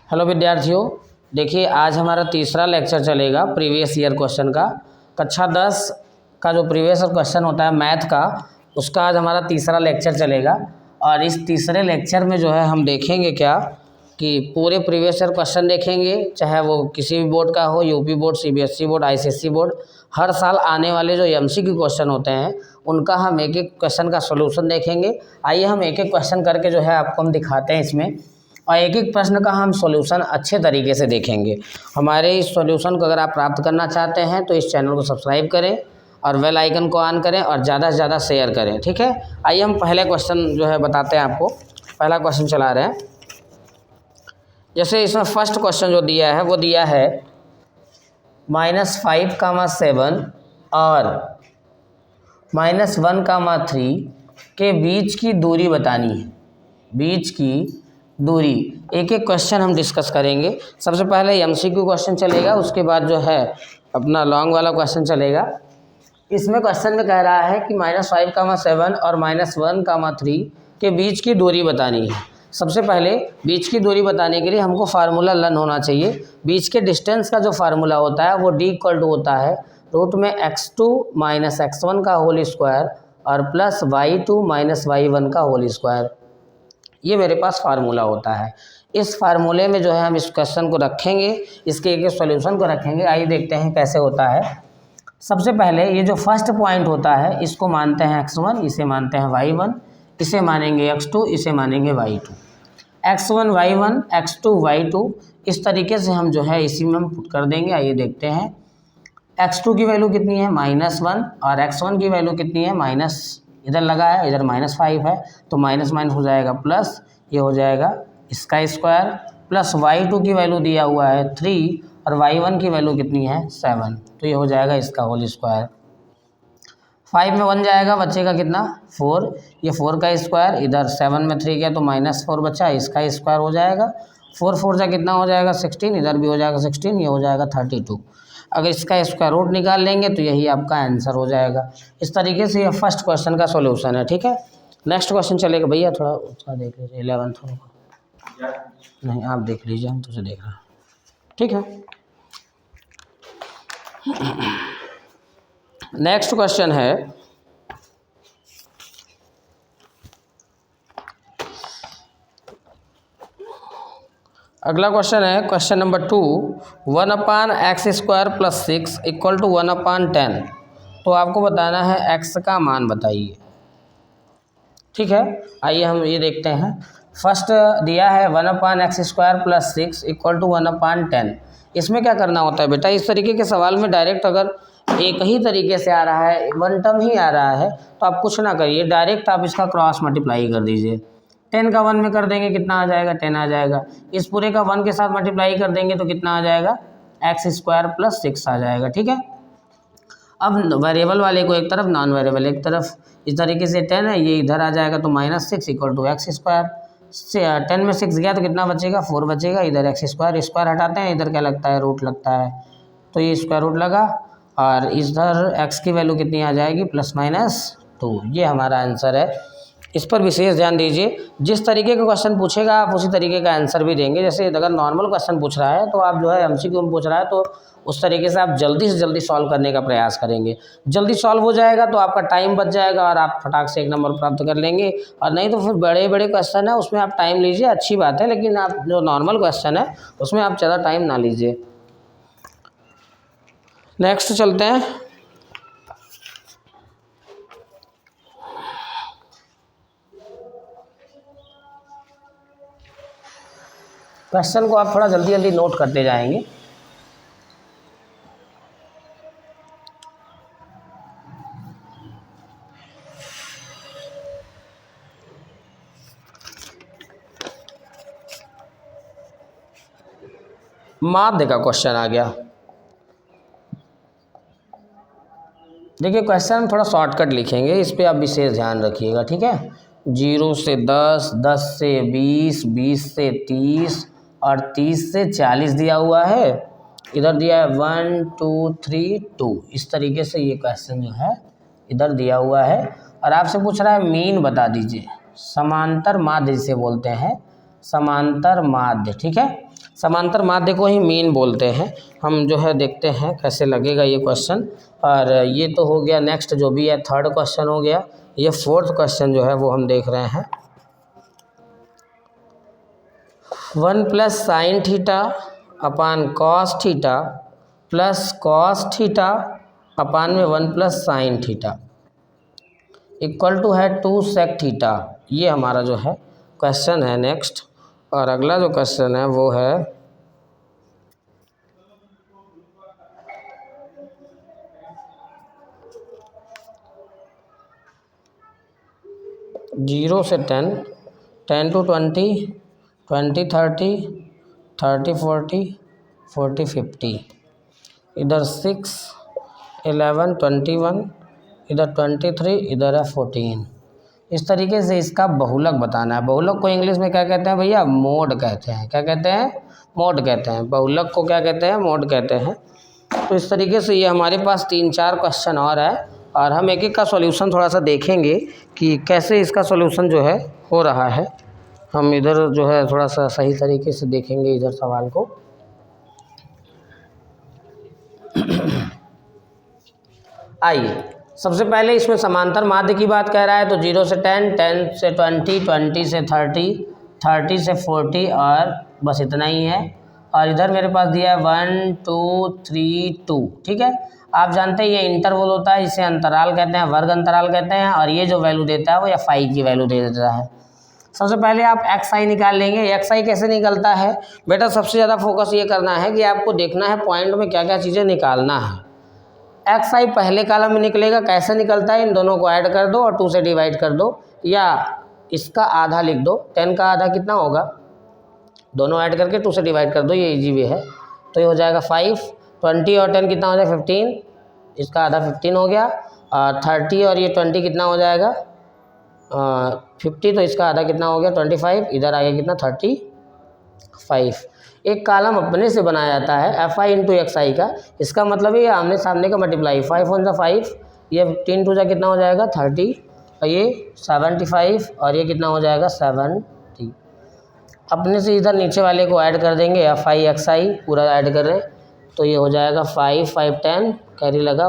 Hello विद्यार्थियों, देखिए आज हमारा तीसरा लेक्चर चलेगा प्रीवियस ईयर क्वेश्चन का। कक्षा 10 का जो प्रीवियस ईयर क्वेश्चन होता है मैथ का, उसका आज हमारा तीसरा लेक्चर चलेगा। और इस तीसरे लेक्चर में जो है हम देखेंगे क्या कि पूरे प्रीवियस ईयर क्वेश्चन देखेंगे, चाहे वो किसी भी बोर्ड का हो, UP board, CBSE board, ICSE board. हर साल आने वाले जो एमसीक्यू क्वेश्चन होते हैं उनका हम एक एक क्वेश्चन का सोल्यूशन देखेंगे। आइए हम एक एक क्वेश्चन करके जो है आपको हम दिखाते हैं इसमें, और एक एक प्रश्न का हम सॉल्यूशन अच्छे तरीके से देखेंगे। हमारे इस सॉल्यूशन को अगर आप प्राप्त करना चाहते हैं तो इस चैनल को सब्सक्राइब करें और बेल आइकन को ऑन करें और ज़्यादा से ज़्यादा शेयर करें, ठीक है। आइए हम पहले क्वेश्चन जो है बताते हैं आपको। पहला क्वेश्चन चला रहे हैं। जैसे इसमें फर्स्ट क्वेश्चन जो दिया है वो दिया है -5, 7 और -1, 3 के बीच की दूरी बतानी है। बीच की दूरी, एक एक क्वेश्चन हम डिस्कस करेंगे। सबसे पहले एमसीक्यू क्वेश्चन चलेगा, उसके बाद जो है अपना लॉन्ग वाला क्वेश्चन चलेगा। इसमें क्वेश्चन में कह रहा है कि -5, 7 और -1, 3 के बीच की दूरी बतानी है। सबसे पहले बीच की दूरी बताने के लिए हमको फार्मूला लर्न होना चाहिए। बीच के डिस्टेंस का जो फार्मूला होता है वो D = होता है रूट में x2 - x1 का होल स्क्वायर और प्लस y2 - y1 का होल स्क्वायर। ये मेरे पास फार्मूला होता है। इस फार्मूले में जो है हम इस क्वेश्चन को रखेंगे, इसके एक सॉल्यूशन को रखेंगे। आइए देखते हैं कैसे होता है। सबसे पहले ये जो फर्स्ट पॉइंट होता है इसको मानते हैं x1, इसे मानते हैं y1, इसे मानेंगे x2, इसे मानेंगे y2। x1 y1, x2 y2, इस तरीके से हम जो है इसी में हम पुट कर देंगे। आइए देखते हैं। x2 की वैल्यू कितनी है -1 और x1 की वैल्यू कितनी है माइनस, इधर लगा है, इधर -5 है तो माइनस माइनस हो जाएगा प्लस, ये हो जाएगा इसका स्क्वायर, प्लस y2 की वैल्यू दिया हुआ है 3 और y1 की वैल्यू कितनी है 7, तो ये हो जाएगा इसका होल स्क्वायर। 5 में 1 जाएगा, बचेगा कितना 4, ये 4 का स्क्वायर, इधर 7 में 3 गया तो -4 बचा, इसका स्क्वायर हो जाएगा। 4 4 जा कितना हो जाएगा 16, इधर भी हो जाएगा 16, ये हो जाएगा 32। अगर इसका स्क्वायर रूट निकाल लेंगे तो यही आपका आंसर हो जाएगा। इस तरीके से ये फर्स्ट क्वेश्चन का सॉल्यूशन है, ठीक है। नेक्स्ट क्वेश्चन चलेगा। भैया थोड़ा उसका देख लीजिए, 11th नहीं आप देख लीजिए, हम तुझे देख रहे हैं, ठीक है। नेक्स्ट क्वेश्चन है अगला क्वेश्चन है क्वेश्चन नंबर 2, 1/x² + 6 = 1/10। तो आपको बताना है x का मान बताइए, ठीक है। आइए हम ये देखते हैं। फर्स्ट दिया है 1/x² + 6 = 1/10। इसमें क्या करना होता है बेटा, इस तरीके के सवाल में डायरेक्ट अगर एक ही तरीके से आ रहा है, वन टर्म ही आ रहा है, तो आप कुछ ना करिए, डायरेक्ट आप इसका क्रॉस मल्टीप्लाई कर दीजिए। 10 का 1 में कर देंगे कितना आ जाएगा 10 आ जाएगा। इस पूरे का 1 के साथ मल्टीप्लाई कर देंगे तो कितना आ जाएगा x² + 6 आ जाएगा, ठीक है। अब वेरिएबल वाले को एक तरफ, नॉन वेरिएबल एक तरफ। इस तरीके से 10 है, ये इधर आ जाएगा तो -6 = x²। 10 में 6 गया तो कितना बचेगा 4 बचेगा, इधर x² स्क्वायर हटाते हैं, इधर क्या लगता है रूट लगता है, तो ये स्क्वायर रूट लगा और इधर x की वैल्यू कितनी आ जाएगी +-2। ये हमारा आंसर है। इस पर विशेष ध्यान दीजिए। जिस तरीके का क्वेश्चन पूछेगा आप उसी तरीके का आंसर भी देंगे। जैसे अगर नॉर्मल क्वेश्चन पूछ रहा है तो आप जो है एमसीक्यू में पूछ रहा है तो उस तरीके से आप जल्दी से जल्दी सॉल्व करने का प्रयास करेंगे। जल्दी सॉल्व हो जाएगा तो आपका टाइम बच जाएगा और आप फटाक से 1 नंबर प्राप्त कर लेंगे। और नहीं तो फिर बड़े बड़े क्वेश्चन है उसमें आप टाइम लीजिए, अच्छी बात है, लेकिन आप जो नॉर्मल क्वेश्चन है उसमें आप ज़्यादा टाइम ना लीजिए। नेक्स्ट चलते हैं। क्वेश्चन को आप थोड़ा जल्दी जल्दी नोट करते जाएंगे। माध्य का क्वेश्चन आ गया। देखिए क्वेश्चन थोड़ा शॉर्टकट लिखेंगे, इस पे आप विशेष ध्यान रखिएगा, ठीक है। 0 से 10, 10 से 20, 20 से 30 और 30 से 40 दिया हुआ है। इधर दिया है 1 2 3 2। इस तरीके से ये क्वेश्चन जो है इधर दिया हुआ है और आपसे पूछ रहा है मीन बता दीजिए। समांतर माध्य जिसे बोलते हैं, समांतर माध्य, ठीक है। समांतर माध्य को ही मीन बोलते हैं। हम जो है देखते हैं कैसे लगेगा ये क्वेश्चन। और ये तो हो गया, नेक्स्ट जो भी है थर्ड क्वेश्चन हो गया। ये फोर्थ क्वेश्चन जो है वो हम देख रहे हैं। 1 plus sine theta upon cos theta plus cos theta upon में 1 plus sine theta equal to है 2 सेक थीटा। ये हमारा जो है क्वेश्चन है नेक्स्ट। और अगला जो क्वेश्चन है वो है 0 से 10, 10 to 20, 20 30, 30 40, 40 50, इधर 6 11 21, इधर 23, इधर है 14। इस तरीके से इसका बहुलक बताना है। बहुलक को इंग्लिश में क्या कहते हैं भैया? मोड कहते हैं। क्या कहते हैं? मोड कहते हैं। बहुलक को क्या कहते हैं? मोड कहते हैं। तो इस तरीके से ये हमारे पास 3-4 क्वेश्चन और है और हम एक एक का सॉल्यूशन थोड़ा सा देखेंगे कि कैसे इसका सॉल्यूशन जो है हो रहा है। हम इधर जो है थोड़ा सा सही तरीके से देखेंगे इधर सवाल को। आइए, सबसे पहले इसमें समांतर माध्य की बात कह रहा है तो 0 से 10, 10 से 20, 20 से 30, 30 से 40 और बस इतना ही है। और इधर मेरे पास दिया है 1 2 3 2। ठीक है, आप जानते हैं ये इंटरवल होता है, इसे अंतराल कहते हैं, वर्ग अंतराल कहते हैं। और ये जो वैल्यू देता है वो एफ की वैल्यू दे देता है। सबसे पहले आप एक्स आई निकाल लेंगे। एक्स आई कैसे निकलता है बेटा? सबसे ज़्यादा फोकस ये करना है कि आपको देखना है पॉइंट में क्या क्या चीज़ें निकालना है। एक्स आई पहले कॉलम में निकलेगा। कैसे निकलता है? इन दोनों को ऐड कर दो और 2 से डिवाइड कर दो, या इसका आधा लिख दो। 10 का आधा कितना होगा? दोनों ऐड करके 2 से डिवाइड कर दो, ये इजी वे है। तो ये हो जाएगा 5। 20 और 10 कितना हो जाएगा? 15। इसका आधा 15 हो गया। 30 और ये 20 कितना हो जाएगा? 50। तो इसका आधा कितना हो गया? 25। इधर आ गया कितना? 35। एक कॉलम अपने से बनाया जाता है एफ आई इंटू एक्स आई का। इसका मतलब ये आमने सामने का मल्टीप्लाई। 5 1 = 5, ये 15 2 कितना हो जाएगा? 30, और ये 75, और ये कितना हो जाएगा? 70। अपने से इधर नीचे वाले को ऐड कर देंगे, एफ आई एक्स आई पूरा ऐड कर रहे हैं, तो ये हो जाएगा 5 5 10, कैरी लगा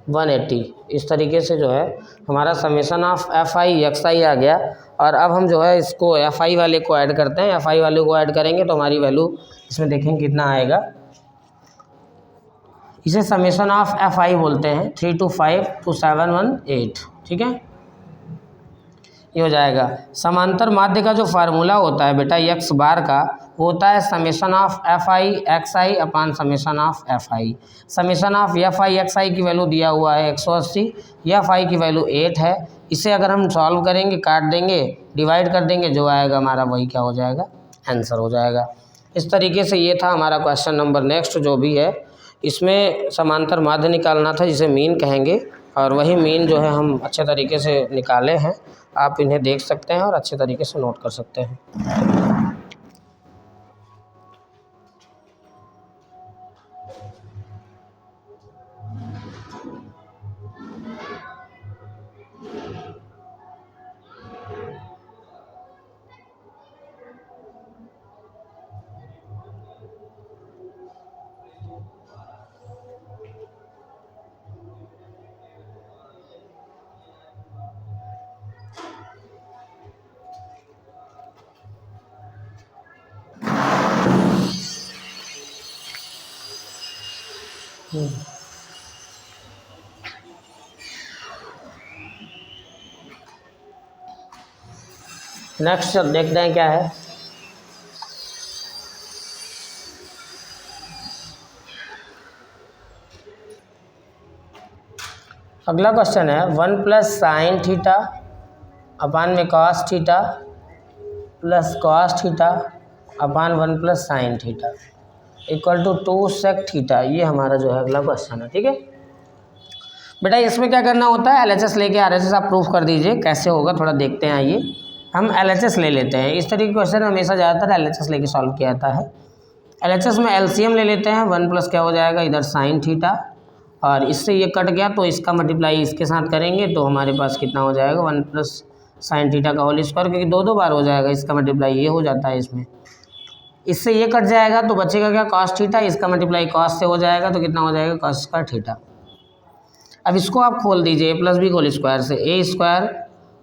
180। इस तरीके से जो है हमारा summation of F I X I आ गया। और अब हम जो है इसको एफ आई वाले को ऐड करते हैं। एफ आई वाले को ऐड करेंगे तो हमारी वैल्यू इसमें देखेंगे कितना आएगा। इसे समेशन ऑफ एफ आई बोलते हैं। 3 2 5 2 7 1 8। ठीक है, ये हो जाएगा। समांतर माध्य का जो फार्मूला होता है बेटा एक्स बार का, वो होता है summation of F I X I upon summation of F I. Summation of F I X I की वैल्यू दिया हुआ है 180, एफ आई की वैल्यू 8 है। इसे अगर हम सॉल्व करेंगे, काट देंगे, डिवाइड कर देंगे, जो आएगा हमारा वही क्या हो जाएगा? आंसर हो जाएगा। इस तरीके से ये था हमारा क्वेश्चन नंबर। नेक्स्ट जो भी है इसमें समांतर माध्य निकालना था, जिसे मीन कहेंगे, और वही मीन जो है हम अच्छे तरीके से निकाले हैं। आप इन्हें देख सकते हैं और अच्छे तरीके से नोट कर सकते हैं। नेक्स्ट देखते हैं क्या है। अगला क्वेश्चन है 1 प्लस साइन थीटा अपान में cos theta plus cos theta upon 1 plus sine theta equal to 2 sec theta. ये हमारा जो है अगला क्वेश्चन है। ठीक है बेटा, इसमें क्या करना होता है? एलएचएस लेके आरएचएस आप प्रूफ कर दीजिए कैसे होगा, थोड़ा देखते हैं। आइए हम एलएचएस ले लेते हैं। इस तरीके के क्वेश्चन हमेशा ज़्यादातर एलएचएस लेके सॉल्व किया जाता है। एलएचएस में एलसीएम ले लेते हैं। 1 प्लस क्या हो जाएगा? इधर साइन थीटा, और इससे ये कट गया तो इसका मल्टीप्लाई इसके साथ करेंगे तो हमारे पास कितना हो जाएगा? 1 प्लस साइन थीटा का होल स्क्वायर, क्योंकि दो बार हो जाएगा, इसका मल्टीप्लाई ये हो जाता है इसमें, इससे ये कट जाएगा तो बचेगा क्या, कॉस थीटा, इसका मल्टीप्लाई कॉस से हो जाएगा तो कितना हो जाएगा, कॉस स्क्वायर थीटा। अब इसको आप खोल दीजिए A plus B whole square से, A square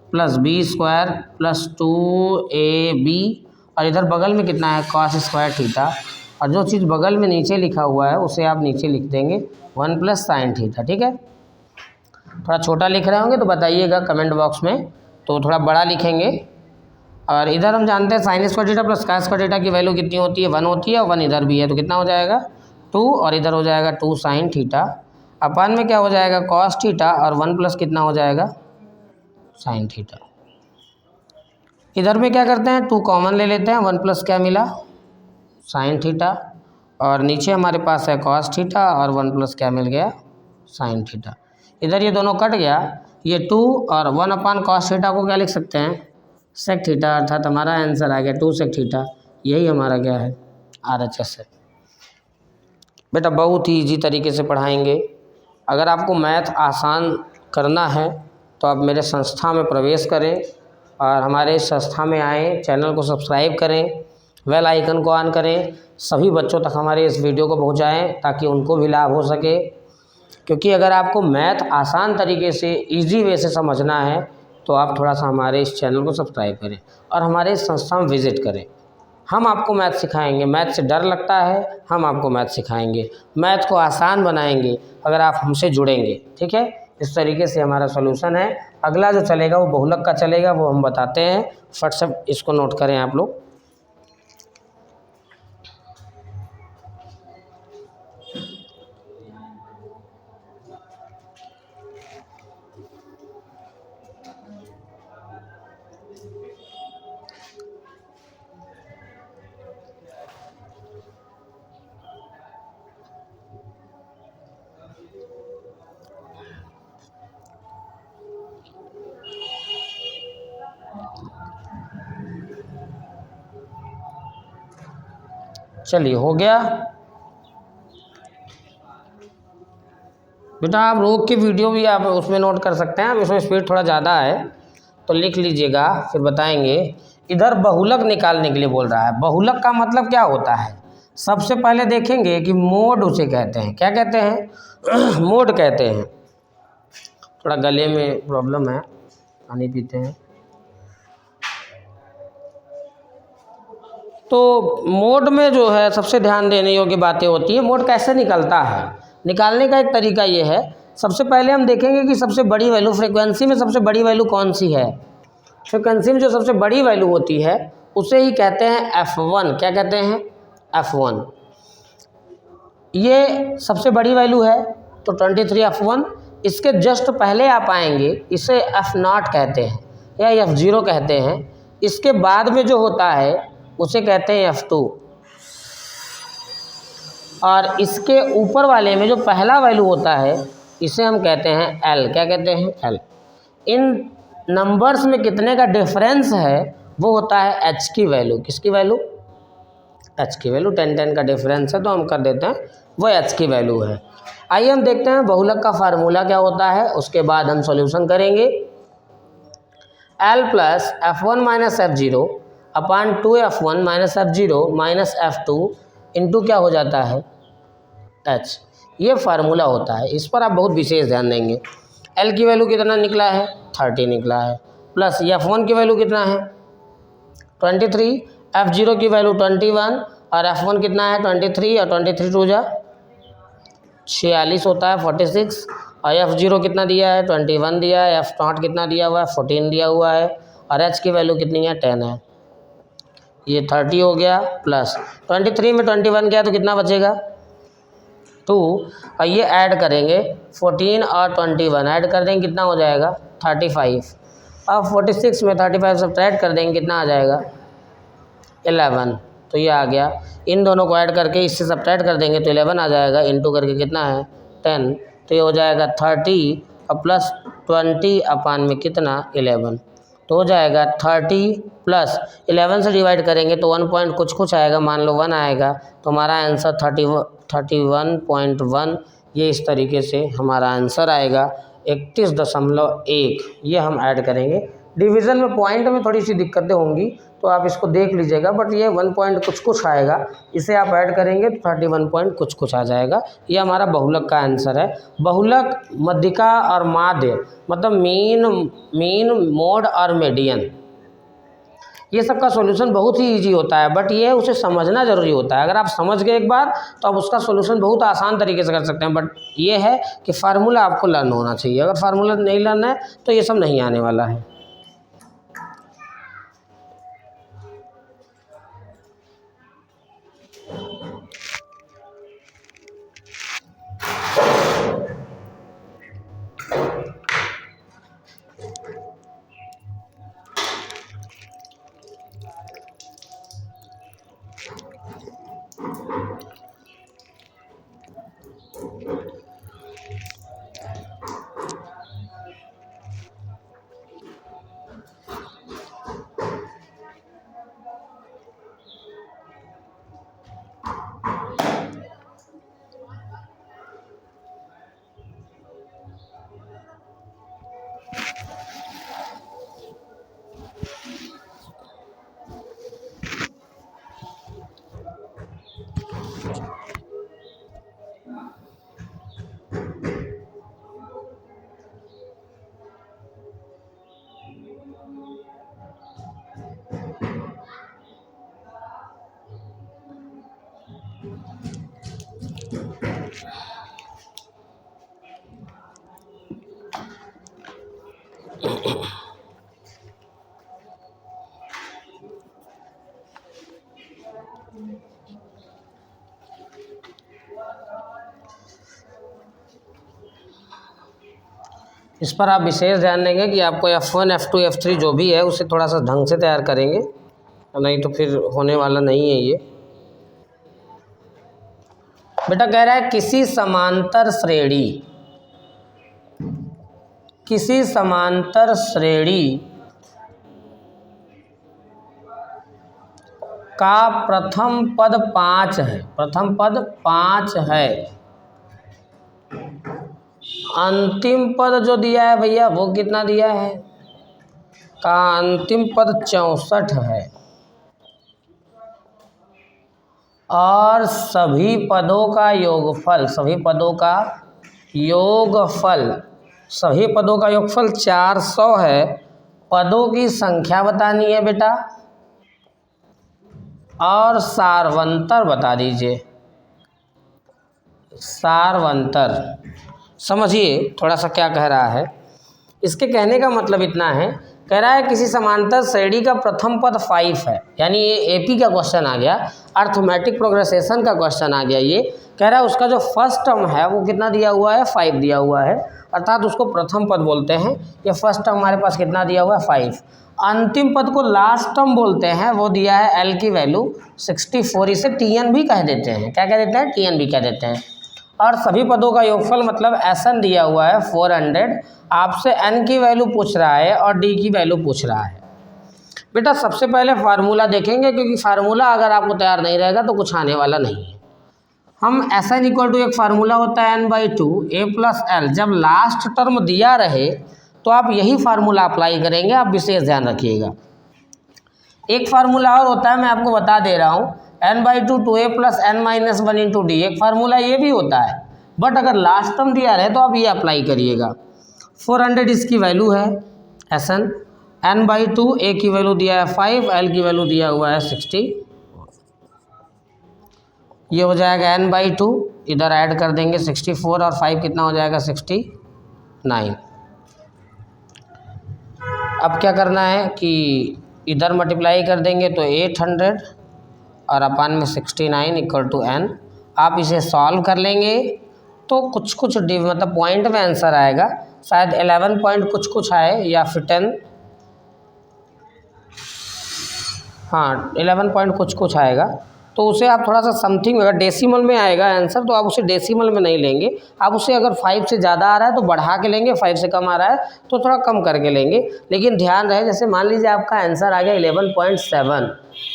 plus B square plus 2ab, और इधर बगल में कितना है, कॉस स्क्वायर थीटा, और जो चीज़ बगल में नीचे लिखा हुआ है उसे आप नीचे लिख देंगे 1 प्लस साइन थीटा। ठीक है, थोड़ा छोटा लिख रहे होंगे तो बताइएगा कमेंट बॉक्स में, तो थोड़ा बड़ा लिखेंगे। और इधर हम जानते हैं sign square theta plus cos square theta की वैल्यू कितनी होती है, 1 होती है, और 1 इधर भी है, तो कितना हो जाएगा 2, और इधर हो जाएगा 2 साइन थीटा, अपन में क्या हो जाएगा कॉस थीटा, और 1 प्लस कितना हो जाएगा साइन थीटा। इधर में क्या करते हैं, 2 कॉमन ले लेते हैं, 1 प्लस क्या मिला साइन थीटा, और नीचे हमारे पास है कॉस थीटा, और 1 प्लस क्या मिल गया साइन थीटा। इधर ये दोनों कट गया, ये 2 और 1 अपान कॉस थीटा को क्या लिख सकते हैं, सेक थीटा, अर्थात हमारा आंसर आ गया 2 सेक थीटा। यही हमारा क्या है RHS है। बेटा बहुत ही इजी तरीके से पढ़ाएंगे। अगर आपको मैथ आसान करना है तो आप मेरे संस्था में प्रवेश करें और हमारे संस्था में आएँ, चैनल को सब्सक्राइब करें, बेल आइकन को ऑन करें, सभी बच्चों तक हमारे इस वीडियो को पहुंचाएं ताकि उनको भी लाभ हो सके। क्योंकि अगर आपको मैथ आसान तरीके से इजी वे से समझना है तो आप थोड़ा सा हमारे इस चैनल को सब्सक्राइब करें और हमारे इस संस्था में विज़िट करें। हम आपको मैथ सिखाएंगे, मैथ से डर लगता है, हम आपको मैथ सिखाएंगे, मैथ को आसान बनाएंगे अगर आप हमसे जुड़ेंगे। ठीक है, इस तरीके से हमारा सॉल्यूशन है। अगला जो चलेगा वो बहुलक का चलेगा, वो हम बताते हैं, फट से इसको नोट करें आप लोग। चलिए हो गया बेटा, आप रोक के वीडियो भी आप उसमें नोट कर सकते हैं, उसमें स्पीड थोड़ा ज़्यादा है तो लिख लीजिएगा, फिर बताएंगे। इधर बहुलक निकालने के लिए बोल रहा है। बहुलक का मतलब क्या होता है, सबसे पहले देखेंगे कि मोड उसे कहते हैं, क्या कहते हैं मोड कहते हैं। थोड़ा गले में प्रॉब्लम है, पानी पीते हैं। तो मोड में जो है सबसे ध्यान देने योग्य बातें होती हैं। मोड कैसे निकलता है, निकालने का एक तरीका ये है, सबसे पहले हम देखेंगे कि सबसे बड़ी वैल्यू, फ्रीक्वेंसी में सबसे बड़ी वैल्यू कौन सी है। फ्रीक्वेंसी में जो सबसे बड़ी वैल्यू होती है उसे ही कहते हैं F1। क्या कहते हैं F1। ये सबसे बड़ी वैल्यू है तो 23 F1। इसके जस्ट पहले आप आएंगे, इसे F0 कहते हैं या F0 कहते हैं। इसके बाद में जो होता है उसे कहते हैं F2, और इसके ऊपर वाले में जो पहला वैल्यू होता है इसे हम कहते हैं L। क्या कहते हैं L। इन नंबर्स में कितने का डिफरेंस है वो होता है H की वैल्यू। किसकी वैल्यू, H की वैल्यू। 10 का डिफरेंस है तो हम कर देते हैं वो H की वैल्यू है। आइए हम देखते हैं बहुलक का फार्मूला क्या होता है, उसके बाद हम सॉल्यूशन करेंगे। L plus F1 minus F0 अपान 2F1 minus F0 minus F2 into क्या हो जाता है H। ये फार्मूला होता है, इस पर आप बहुत विशेष ध्यान देंगे। L की वैल्यू कितना निकला है 30 निकला है, प्लस F1 की वैल्यू कितना है 23, F0 की वैल्यू 21 और F1 कितना है 23, और 23 टू जा 46 होता है 46, और F0 कितना दिया है 21 दिया है, F0 कितना दिया हुआ है 14 दिया हुआ है, और H की वैल्यू कितनी है 10 है। ये 30 हो गया, प्लस 23 में 21 गया तो कितना बचेगा 2, और ये ऐड करेंगे 14 और 21 ऐड कर देंगे कितना हो जाएगा 35। अब 46 में 35 सब्ट्रैक्ट कर देंगे कितना आ जाएगा 11, तो ये आ गया। इन दोनों को ऐड करके इससे सब्ट्रैक्ट कर देंगे तो 11 आ जाएगा, इनटू करके कितना है 10, तो ये हो जाएगा 30 और प्लस 20 अपान में कितना 11, तो हो जाएगा 30 प्लस 11 से डिवाइड करेंगे तो 1 पॉइंट कुछ आएगा, मान लो 1 आएगा, तो हमारा आंसर 31.1। ये इस तरीके से हमारा आंसर आएगा 31.1। ये हम ऐड करेंगे डिवीज़न में पॉइंट में थोड़ी सी दिक्कतें होंगी, तो आप इसको देख लीजिएगा, बट ये 1 पॉइंट कुछ कुछ आएगा, इसे आप ऐड करेंगे तो 31 पॉइंट कुछ कुछ आ जाएगा। ये हमारा बहुलक का आंसर है। बहुलक, मध्यिका और माध्य मतलब मीन, मोड और मीडियन, ये सब का सॉल्यूशन बहुत ही इजी होता है, बट ये उसे समझना ज़रूरी होता है। अगर आप समझ गए एक बार तो आप उसका सॉल्यूशन बहुत आसान तरीके से कर सकते हैं, बट ये है कि फार्मूला आपको लर्न होना चाहिए। अगर फार्मूला नहीं लर्न है तो ये सब नहीं आने वाला है। इस पर आप विशेष ध्यान देंगे कि आपको F1, F2, F3 जो भी है उसे थोड़ा सा ढंग से तैयार करेंगे, नहीं तो फिर होने वाला नहीं है ये। बेटा कह रहा है किसी समांतर श्रेणी का प्रथम पद 5 है, प्रथम पद 5 है, अंतिम पद जो दिया है भैया वो कितना दिया है, का अंतिम पद 64 है, और सभी पदों का योगफल 400 है। पदों की संख्या बतानी है बेटा, और सारवंतर बता दीजिए। सारवंतर समझिए थोड़ा सा क्या कह रहा है। इसके कहने का मतलब इतना है, कह रहा है किसी समांतर श्रेणी का प्रथम पद 5 है, यानी ये एपी का क्वेश्चन आ गया, अर्थमेटिक प्रोग्रेसेशन का क्वेश्चन आ गया। ये कह रहा है उसका जो फर्स्ट टर्म है वो कितना दिया हुआ है, 5 दिया हुआ है, अर्थात उसको प्रथम पद बोलते हैं। ये फर्स्ट टर्म हमारे पास कितना दिया हुआ है, 5। अंतिम पद को लास्ट टर्म बोलते हैं, वो दिया है एल की वैल्यू 64, इसे टीएन भी कह देते हैं। क्या कह देते हैं, टीएन भी कह देते हैं। और सभी पदों का योगफल मतलब एसएन दिया हुआ है 400, आपसे एन की वैल्यू पूछ रहा है और डी की वैल्यू पूछ रहा है। बेटा सबसे पहले फार्मूला देखेंगे, क्योंकि फार्मूला अगर आपको तैयार नहीं रहेगा तो कुछ आने वाला नहीं है। हम एसएन इक्वल टू एक फार्मूला होता है n/2 a+l, जब लास्ट टर्म दिया रहे तो आप यही फार्मूला अप्लाई करेंगे, आप विशेष ध्यान रखिएगा। एक फार्मूला और होता है, मैं आपको बता दे रहा हूँ, n/2 2a + n-1 × d, एक फार्मूला ये भी होता है, बट अगर लास्ट टर्म दिया रहे तो आप ये अप्लाई करिएगा। 400 इसकी वैल्यू है एसएन, n/2 a की वैल्यू दिया है 5, l की वैल्यू दिया हुआ है 60, ये हो जाएगा n/2, इधर ऐड कर देंगे 64 और 5 कितना हो जाएगा 69। अब क्या करना है कि इधर मल्टीप्लाई कर देंगे तो 800 और अपान में 69 = n। आप इसे सॉल्व कर लेंगे तो कुछ कुछ मतलब पॉइंट में आंसर आएगा, शायद 11 पॉइंट कुछ कुछ आए या फिर 10, हाँ 11 पॉइंट कुछ कुछ आएगा। तो उसे आप थोड़ा सा समथिंग, अगर डेसिमल में आएगा आंसर तो आप उसे डेसिमल में नहीं लेंगे, आप उसे अगर 5 से ज़्यादा आ रहा है तो बढ़ा के लेंगे, 5 से कम आ रहा है तो थोड़ा कम करके लेंगे। लेकिन ध्यान रहे, जैसे मान लीजिए आपका आंसर आ गया 11.7,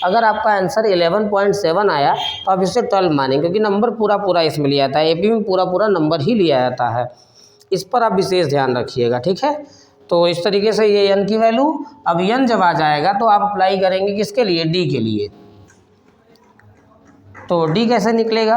अगर आपका आंसर 11.7 आया तो आप इसे 12 मानेंगे, क्योंकि नंबर पूरा पूरा इसमें लिया जाता है, एपी में पूरा पूरा नंबर ही लिया जाता है। इस पर आप विशेष ध्यान रखिएगा, ठीक है। तो इस तरीके से ये n की वैल्यू, अब n जब आ जाएगा तो आप अप्लाई करेंगे किसके लिए, d के लिए। तो d कैसे निकलेगा,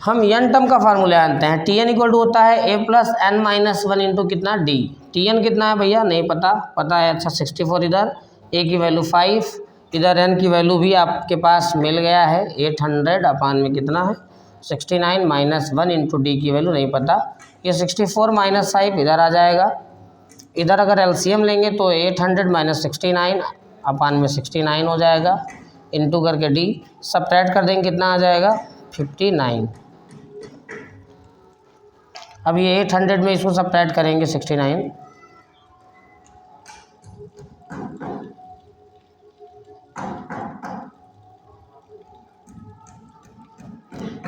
हम n टर्म का फार्मूला जानते हैं, Tn इक्वल टू होता है a plus n minus one into कितना d। Tn कितना है भैया, नहीं पता, पता है अच्छा 64, इधर a की वैल्यू 5, इधर n की वैल्यू भी आपके पास मिल गया है 800 अपान में कितना है 69 माइनस वन इंटू डी की वैल्यू नहीं पता, ये 64 माइनस 5 इधर आ जाएगा। इधर अगर एलसीएम लेंगे तो 800 माइनस 69 अपान में 69 हो जाएगा, इंटू करके डी सब्ट्रैक्ट कर देंगे कितना आ जाएगा 59। अब ये 800 में इसको सब्ट्रैक्ट करेंगे 69,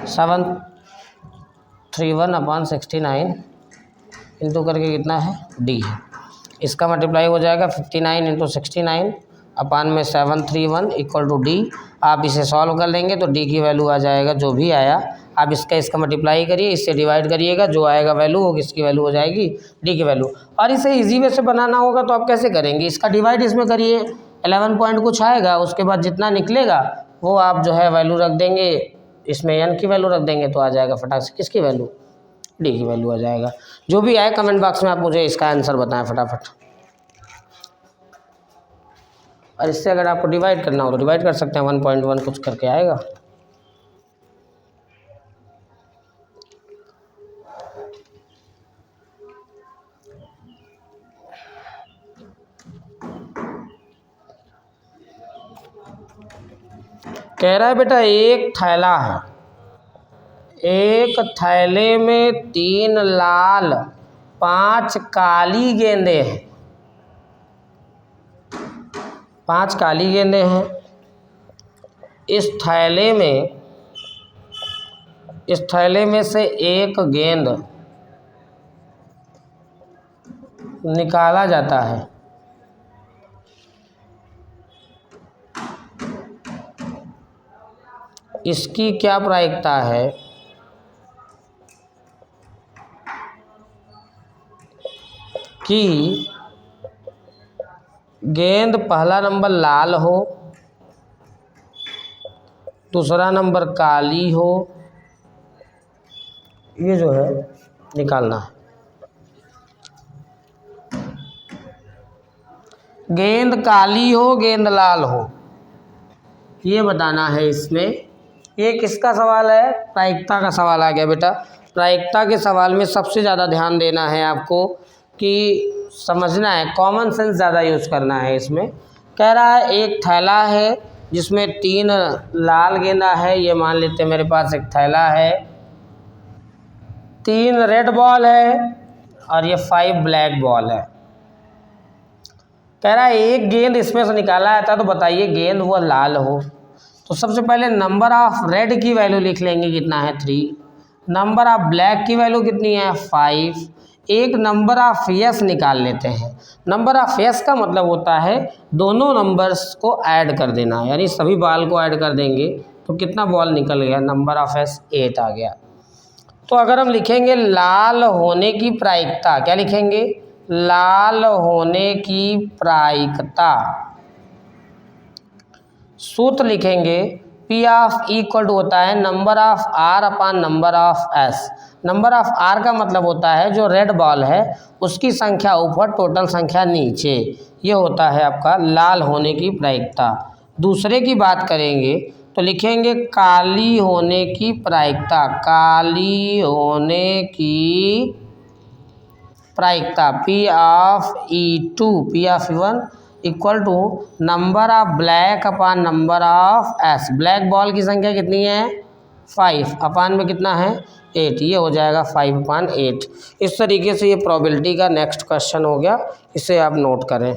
731 अपान 69 इंटू करके कितना है डी है, इसका मल्टीप्लाई हो जाएगा 59 इंटू 69 अपान में 731 इक्वल टू डी। आप इसे सॉल्व कर लेंगे तो डी की वैल्यू आ जाएगा, जो भी आया आप इसका मल्टीप्लाई करिए, इससे डिवाइड करिएगा, जो आएगा वैल्यू वो किसकी वैल्यू हो जाएगी, डी की वैल्यू। और इसे इजी वे से बनाना होगा तो आप कैसे करेंगे, इसका डिवाइड इसमें करिए, 11 पॉइंट कुछ आएगा, उसके बाद जितना निकलेगा वो आप जो है वैल्यू रख देंगे, इसमें n की वैल्यू रख देंगे तो आ जाएगा फटाक से किसकी वैल्यू, डी की वैल्यू आ जाएगा। जो भी आए कमेंट बॉक्स में आप मुझे इसका आंसर बताएं फटाफट। और इससे अगर आपको डिवाइड करना हो तो डिवाइड कर सकते हैं, 1.1 कुछ करके आएगा। कह रहा है बेटा एक थैला है, एक थैले में 3 लाल 5 काली गेंदें हैं, 5 काली गेंदें हैं। इस थैले में से एक गेंद निकाला जाता है, इसकी क्या प्रायिकता है कि गेंद पहला नंबर लाल हो, दूसरा नंबर काली हो, ये जो है निकालना है। गेंद काली हो गेंद लाल हो, ये बताना है इसमें। ये किसका सवाल है, प्रायिकता का सवाल आ गया बेटा। प्रायिकता के सवाल में सबसे ज़्यादा ध्यान देना है आपको कि समझना है, कॉमन सेंस ज़्यादा यूज़ करना है इसमें। कह रहा है एक थैला है जिसमें 3 लाल गेंदा है, ये मान लेते हैं मेरे पास एक थैला है, 3 रेड बॉल है और ये 5 ब्लैक बॉल है। कह रहा है एक गेंद इसमें से निकाला जाता है, तो बताइए गेंद वो लाल हो तो सबसे पहले नंबर ऑफ रेड की वैल्यू लिख लेंगे, कितना है 3, नंबर ऑफ ब्लैक की वैल्यू कितनी है 5, एक नंबर ऑफ यस निकाल लेते हैं। नंबर ऑफ यस का मतलब होता है दोनों नंबर्स को ऐड कर देना, यानी सभी बॉल को ऐड कर देंगे तो कितना बॉल निकल गया, नंबर ऑफ यस 8 आ गया। तो अगर हम लिखेंगे लाल होने की प्रायिकता, क्या लिखेंगे, लाल होने की प्रायिकता, सूत्र लिखेंगे पी ऑफ इक्वल टू होता है number of R upon number of S. Number of R का मतलब होता है जो रेड बॉल है उसकी संख्या ऊपर टोटल संख्या नीचे, ये होता है आपका लाल होने की प्रायिकता। दूसरे की बात करेंगे तो लिखेंगे काली होने की प्रायिकता, काली होने की प्रायिकता P of E2, P of E1 equal to number of black upon number of S. Black ball की संख्या कितनी है 5 अपान में कितना है 8, ये हो जाएगा 5 अपान 8। इस तरीके से ये प्रोबेबिलिटी का नेक्स्ट क्वेश्चन हो गया, इसे आप नोट करें।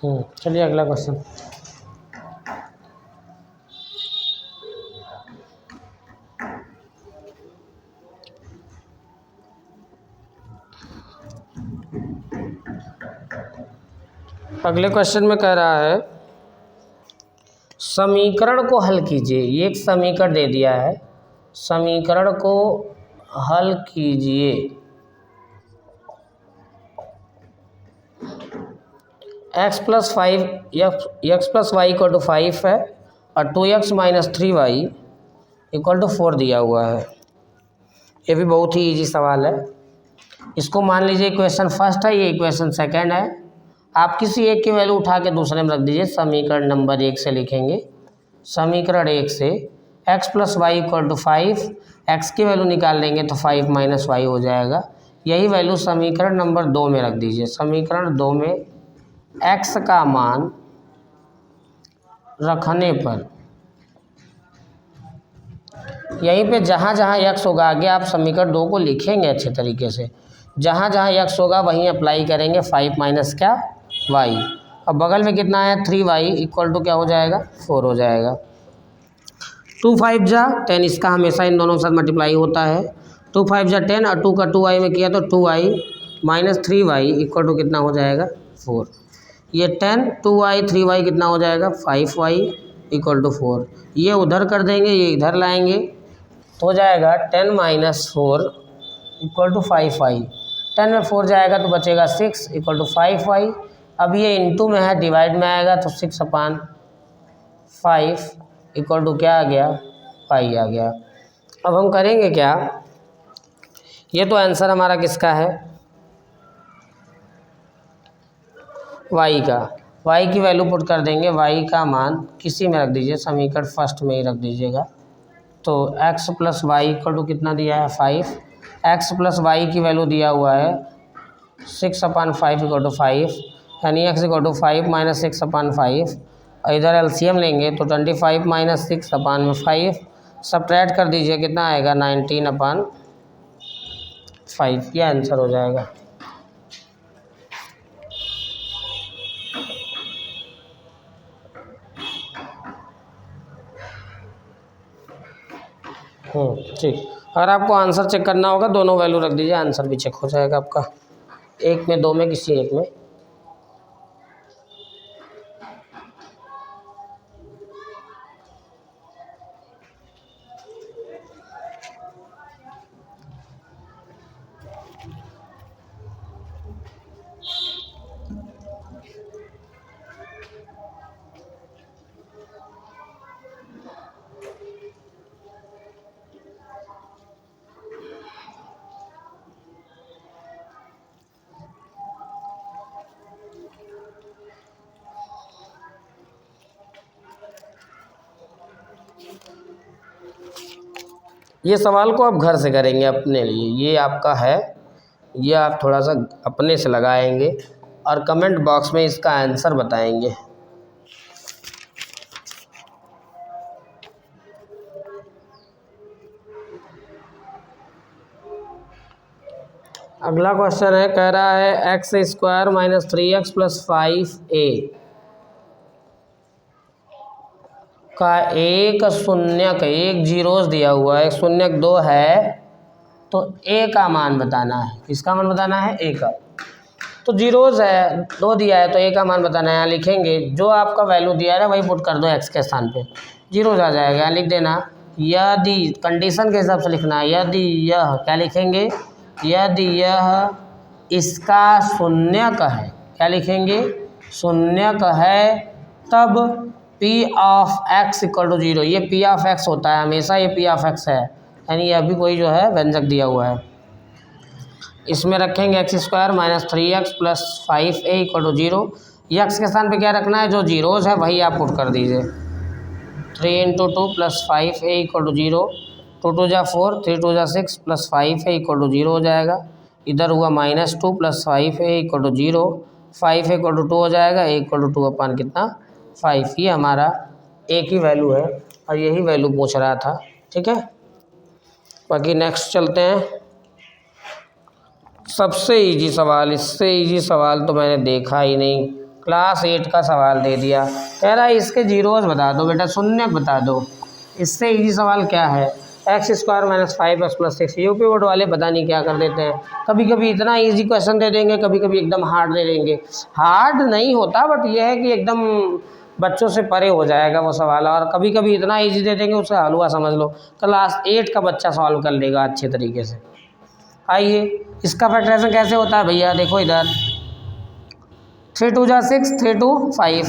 चलिए अगला क्वेश्चन। अगले क्वेश्चन में कह रहा है समीकरण को हल कीजिए। ये एक समीकरण दे दिया है, समीकरण को हल कीजिए। x plus 5 x plus Y equal to 5 है और 2x minus 3y equal to 4 दिया हुआ है। ये भी बहुत ही इजी सवाल है। इसको मान लीजिए इक्वेशन फर्स्ट है, ये इक्वेशन सेकंड है। आप किसी एक की वैल्यू उठा के दूसरे में रख दीजिए। समीकरण नंबर 1 से लिखेंगे, समीकरण 1 से x plus Y equal to 5, x की वैल्यू निकाल लेंगे तो 5 माइनस वाई हो जाएगा। यही वैल्यू समीकरण नंबर 2 में रख दीजिए। समीकरण 2 में x का मान रखने पर यहीं पे जहाँ जहाँ x होगा, आगे आप समीकरण 2 को लिखेंगे अच्छे तरीके से, जहाँ जहाँ x होगा वहीं अप्लाई करेंगे 5 माइनस क्या y। अब बगल में कितना है 3y इक्वल टू क्या हो जाएगा 4 हो जाएगा। 2 5 जा 10, इसका हमेशा इन दोनों के साथ मल्टीप्लाई होता है। 2 5 जा 10 और 2 का 2y में किया तो 2y minus 3y equal to कितना हो जाएगा 4। ये 10 2y 3y कितना हो जाएगा 5y इक्वल टू 4। ये उधर कर देंगे, ये इधर लाएंगे तो हो जाएगा 10 माइनस 4 इक्वल टू 5y। 10 में 4 जाएगा तो बचेगा 6 इक्वल टू 5y। अब ये इंटू में है, डिवाइड में आएगा तो 6/5 इक्वल टू क्या आ गया पाई आ गया। अब हम करेंगे क्या, ये तो आंसर हमारा किसका है y का। y की वैल्यू पुट कर देंगे, y का मान किसी में रख दीजिए, समीकरण फर्स्ट में ही रख दीजिएगा। तो x plus Y equal to कितना दिया है 5, x प्लस वाई की वैल्यू दिया हुआ है 6/5 इक्वल टू 5, यानी x इक्वल टू 5 माइनस 6/5। इधर एलसीएम लेंगे तो 25 माइनस 6/5 सब्ट्रैक्ट कर दीजिए, कितना आएगा 19/5। ये आंसर हो जाएगा। ठीक। अगर आपको आंसर चेक करना होगा दोनों वैल्यू रख दीजिए, आंसर भी चेक हो जाएगा आपका, एक में दो में किसी एक में। ये सवाल को आप घर से करेंगे अपने लिए, ये आपका है, ये आप थोड़ा सा अपने से लगाएंगे और कमेंट बॉक्स में इसका आंसर बताएंगे। अगला क्वेश्चन है, कह रहा है x square minus 3x plus 5a का एक शून्यक, एक जीरोस दिया हुआ है, शून्यक 2 है, तो a का मान बताना है। किसका मान बताना है a का। तो जीरोस है, 2 दिया है तो a का मान बताना है। यहाँ लिखेंगे जो आपका वैल्यू दिया है ना वही पुट कर दो x के स्थान पे, जीरोस आ जाएगा। यहाँ लिख देना यदि, कंडीशन के हिसाब से लिखना है, यदि यह, क्या लिखेंगे, यदि यह इसका शून्यक है, क्या लिखेंगे, शून्यक है, तब p of x equal to 0। ये p ऑफ x होता है हमेशा, ये p ऑफ x है, यानी ये अभी कोई जो है व्यंजक दिया हुआ है। इसमें रखेंगे x square minus 3x plus 5a equal to 0। X के स्थान पे क्या रखना है, जो जीरोज है वही आप पुट कर दीजिए। 3 × 2 प्लस 5a इक्वल टू 0, 2 2 जा 4, 3 2 जा 6 प्लस 5a इक्वल टू 0 हो जाएगा। इधर हुआ -2 plus 5a equal to 0, 5a equal to 2 हो जाएगा, a इक्वल टू 2 अपान कितना 5। ये हमारा a की वैल्यू है और यही वैल्यू पूछ रहा था, ठीक है। बाकी नेक्स्ट चलते हैं। सबसे इजी सवाल, इससे इजी सवाल तो मैंने देखा ही नहीं। क्लास 8 का सवाल दे दिया। कह रहा है इसके जीरोस बता दो बेटा, शून्य बता दो। इससे इजी सवाल क्या है, x square minus 5x plus 6। UP board वाले पता नहीं क्या कर देते हैं, कभी कभी इतना इजी क्वेश्चन दे देंगे, कभी कभी एकदम हार्ड दे देंगे। हार्ड नहीं होता, बट यह है कि एकदम बच्चों से परे हो जाएगा वो सवाल, और कभी कभी इतना इजी दे देंगे उसे हलवा समझ लो। क्लास 8 का बच्चा सॉल्व कर लेगा अच्छे तरीके से। आइए इसका फैक्टराइजेशन कैसे होता है भैया, देखो इधर 3 2 जा 6, 3 2 5,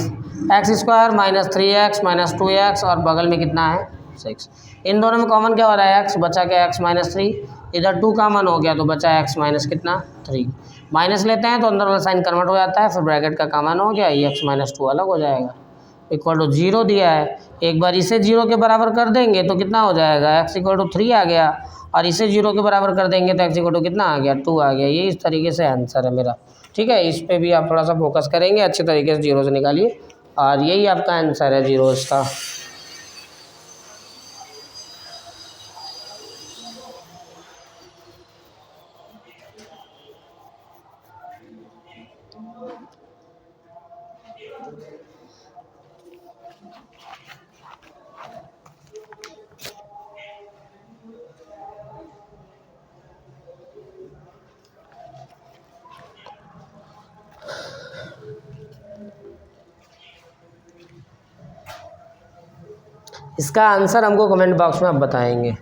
x square minus 3x minus 2x और बगल में कितना है 6। इन दोनों में कॉमन क्या हो रहा है, x बचा क्या x माइनस 3, इधर 2 कॉमन हो गया तो बचा x माइनस कितना 3। माइनस लेते हैं तो अंदर वाला साइन कन्वर्ट हो जाता है, फिर ब्रैकेट का कॉमन हो गया, ये x माइनस 2 अलग हो जाएगा। इक्वल टू 0 दिया है, एक बार इसे 0 के बराबर कर देंगे तो कितना हो जाएगा, x इक्वल टू 3 आ गया, और इसे 0 के बराबर कर देंगे तो x इक्वल टू कितना आ गया 2 आ गया। ये इस तरीके से आंसर है मेरा, ठीक है। इस पे भी आप थोड़ा सा फोकस करेंगे, अच्छे तरीके से जीरो से निकालिए, और यही आपका आंसर है जीरोस का। इसका आंसर हमको कमेंट बॉक्स में आप बताएंगे।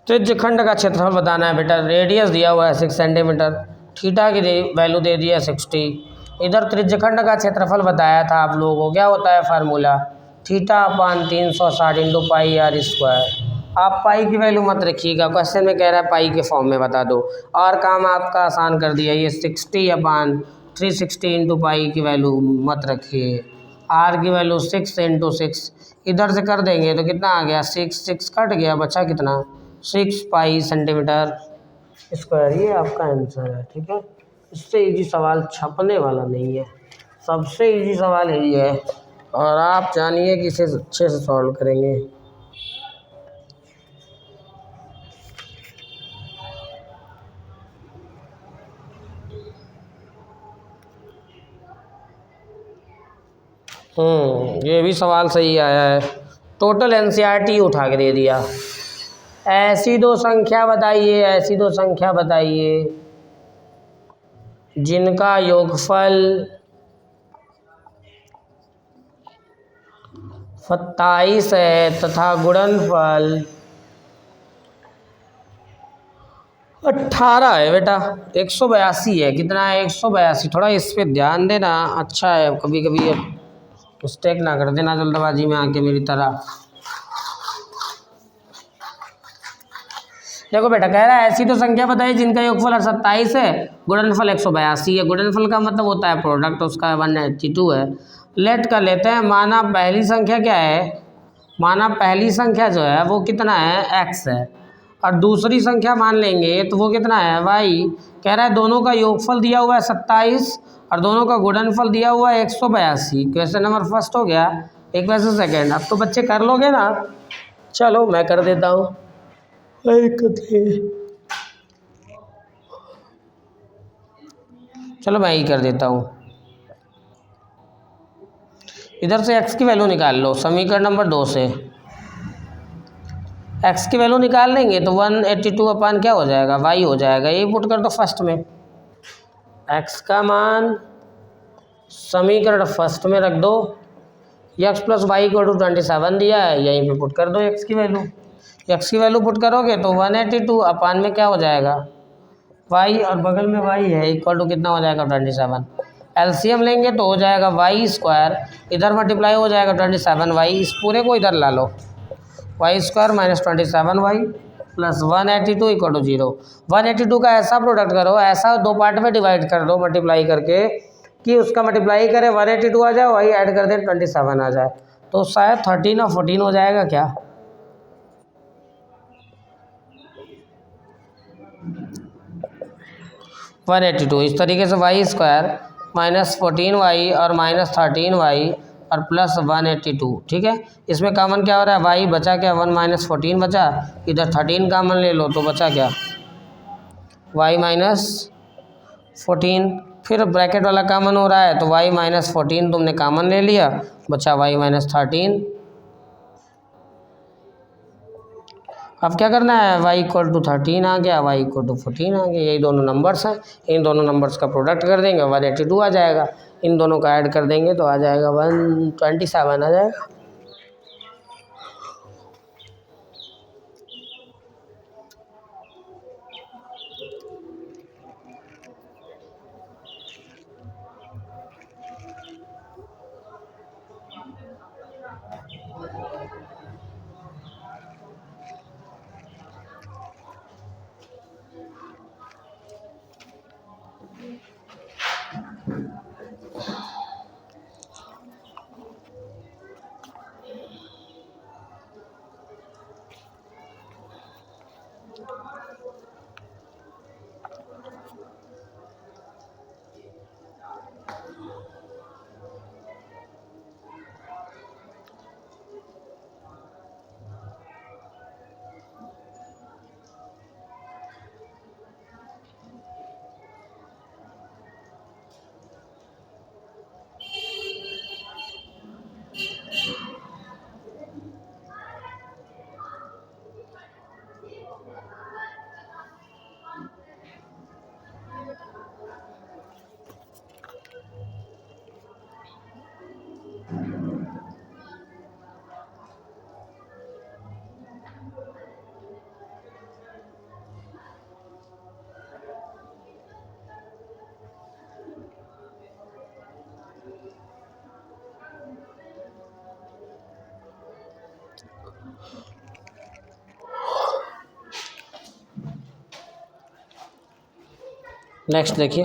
त्रिज्यखंड का क्षेत्रफल बताना है बेटा। रेडियस दिया हुआ है 6 सेंटीमीटर, थीटा की वैल्यू दे दिया 60। इधर त्रिज्यखंड का क्षेत्रफल बताया था आप लोगों को, क्या होता है formula, theta upon 360 into pi R square. आप पाई की वैल्यू मत रखिएगा, क्वेश्चन में कह रहा है पाई के फॉर्म में बता दो, और काम आपका आसान कर दिया। ये 60 अपान 360 इंटू पाई की वैल्यू मत रखिए, आर की वैल्यू 6 इंटू 6, इधर से कर देंगे तो कितना आ गया 6 6 कट गया, बचा कितना 6 पाई सेंटीमीटर स्क्वायर। ये आपका आंसर है, ठीक है। इससे इजी सवाल छपने वाला नहीं है, सबसे इजी सवाल यही है, और आप जानिए कि इसे अच्छे से सॉल्व करेंगे। ये भी सवाल सही आया है, टोटल एनसीईआरटी उठा के दे दिया। ऐसी दो संख्या बताइए, ऐसी दो संख्या बताइए जिनका योगफल 27 है तथा गुणनफल 18 है बेटा। 182 है, कितना है 182। थोड़ा इस पे ध्यान देना, अच्छा है, कभी कभी मिस्टेक ना कर देना जल्दबाजी में आके मेरी तरह। देखो बेटा, कह रहा है ऐसी तो संख्या बताइए जिनका योगफल 27 है, गुणनफल 182 है। गुणनफल का मतलब होता है प्रोडक्ट, उसका 182 है। लेट कर लेते हैं, माना पहली संख्या क्या है, माना पहली संख्या जो है वो कितना है x है, और दूसरी संख्या मान लेंगे तो वो कितना है y। कह रहा है दोनों का योगफल दिया हुआ है 27 और दोनों का गुणनफल दिया हुआ है 182। क्वेश्चन नंबर फर्स्ट हो गया, एक क्वेश्चन सेकेंड। अब तो बच्चे कर लोगे ना, चलो मैं कर देता हूँ, चलो मैं ही कर देता हूँ। इधर से x की वैल्यू निकाल लो, समीकरण नंबर 2 से x की वैल्यू निकाल लेंगे तो 182 अपान क्या हो जाएगा y हो जाएगा। ये पुट कर दो फर्स्ट में, x का मान समीकरण फर्स्ट में रख दो, x plus Y equal to 27 दिया है, यहीं पे पुट कर दो x की वैल्यू। x की वैल्यू पुट करोगे तो 182 अपान में क्या हो जाएगा y, और बगल में y है, इक्वल टू कितना हो जाएगा 27। एलसीएम लेंगे तो हो जाएगा वाई स्क्वायर, इधर मल्टीप्लाई हो जाएगा 27y, इस पूरे को इधर ला लो, Y square minus 27y plus 182 equal to 0। 182 का ऐसा प्रोडक्ट करो, ऐसा दो पार्ट में डिवाइड कर दो मल्टीप्लाई करके कि उसका मल्टीप्लाई करे 182 आ जाए, वही ऐड कर दे 27 आ जाए, तो शायद 13 और 14 हो जाएगा क्या? (182) इस तरीके से वाई स्क्वायर माइनस 14y और माइनस 13y और प्लस 182। ठीक है, इसमें कॉमन क्या हो रहा है? वाई बचा क्या? 1 माइनस 14 बचा, इधर 13 कॉमन ले लो तो बचा क्या? Y minus 14। फिर ब्रैकेट वाला कॉमन हो रहा है तो वाई माइनस 14 तुमने कॉमन ले लिया, बचा वाई माइनस 13। अब क्या करना है? वाई इक्वल टू 13 आ गया, वाई इक्वल टू 14 आ गया, यही दोनों नंबर्स हैं, इन दोनों नंबर्स का प्रोडक्ट कर देंगे 182 आ जाएगा, इन दोनों का ऐड कर देंगे तो आ जाएगा 127 आ जाएगा। नेक्स्ट देखिए,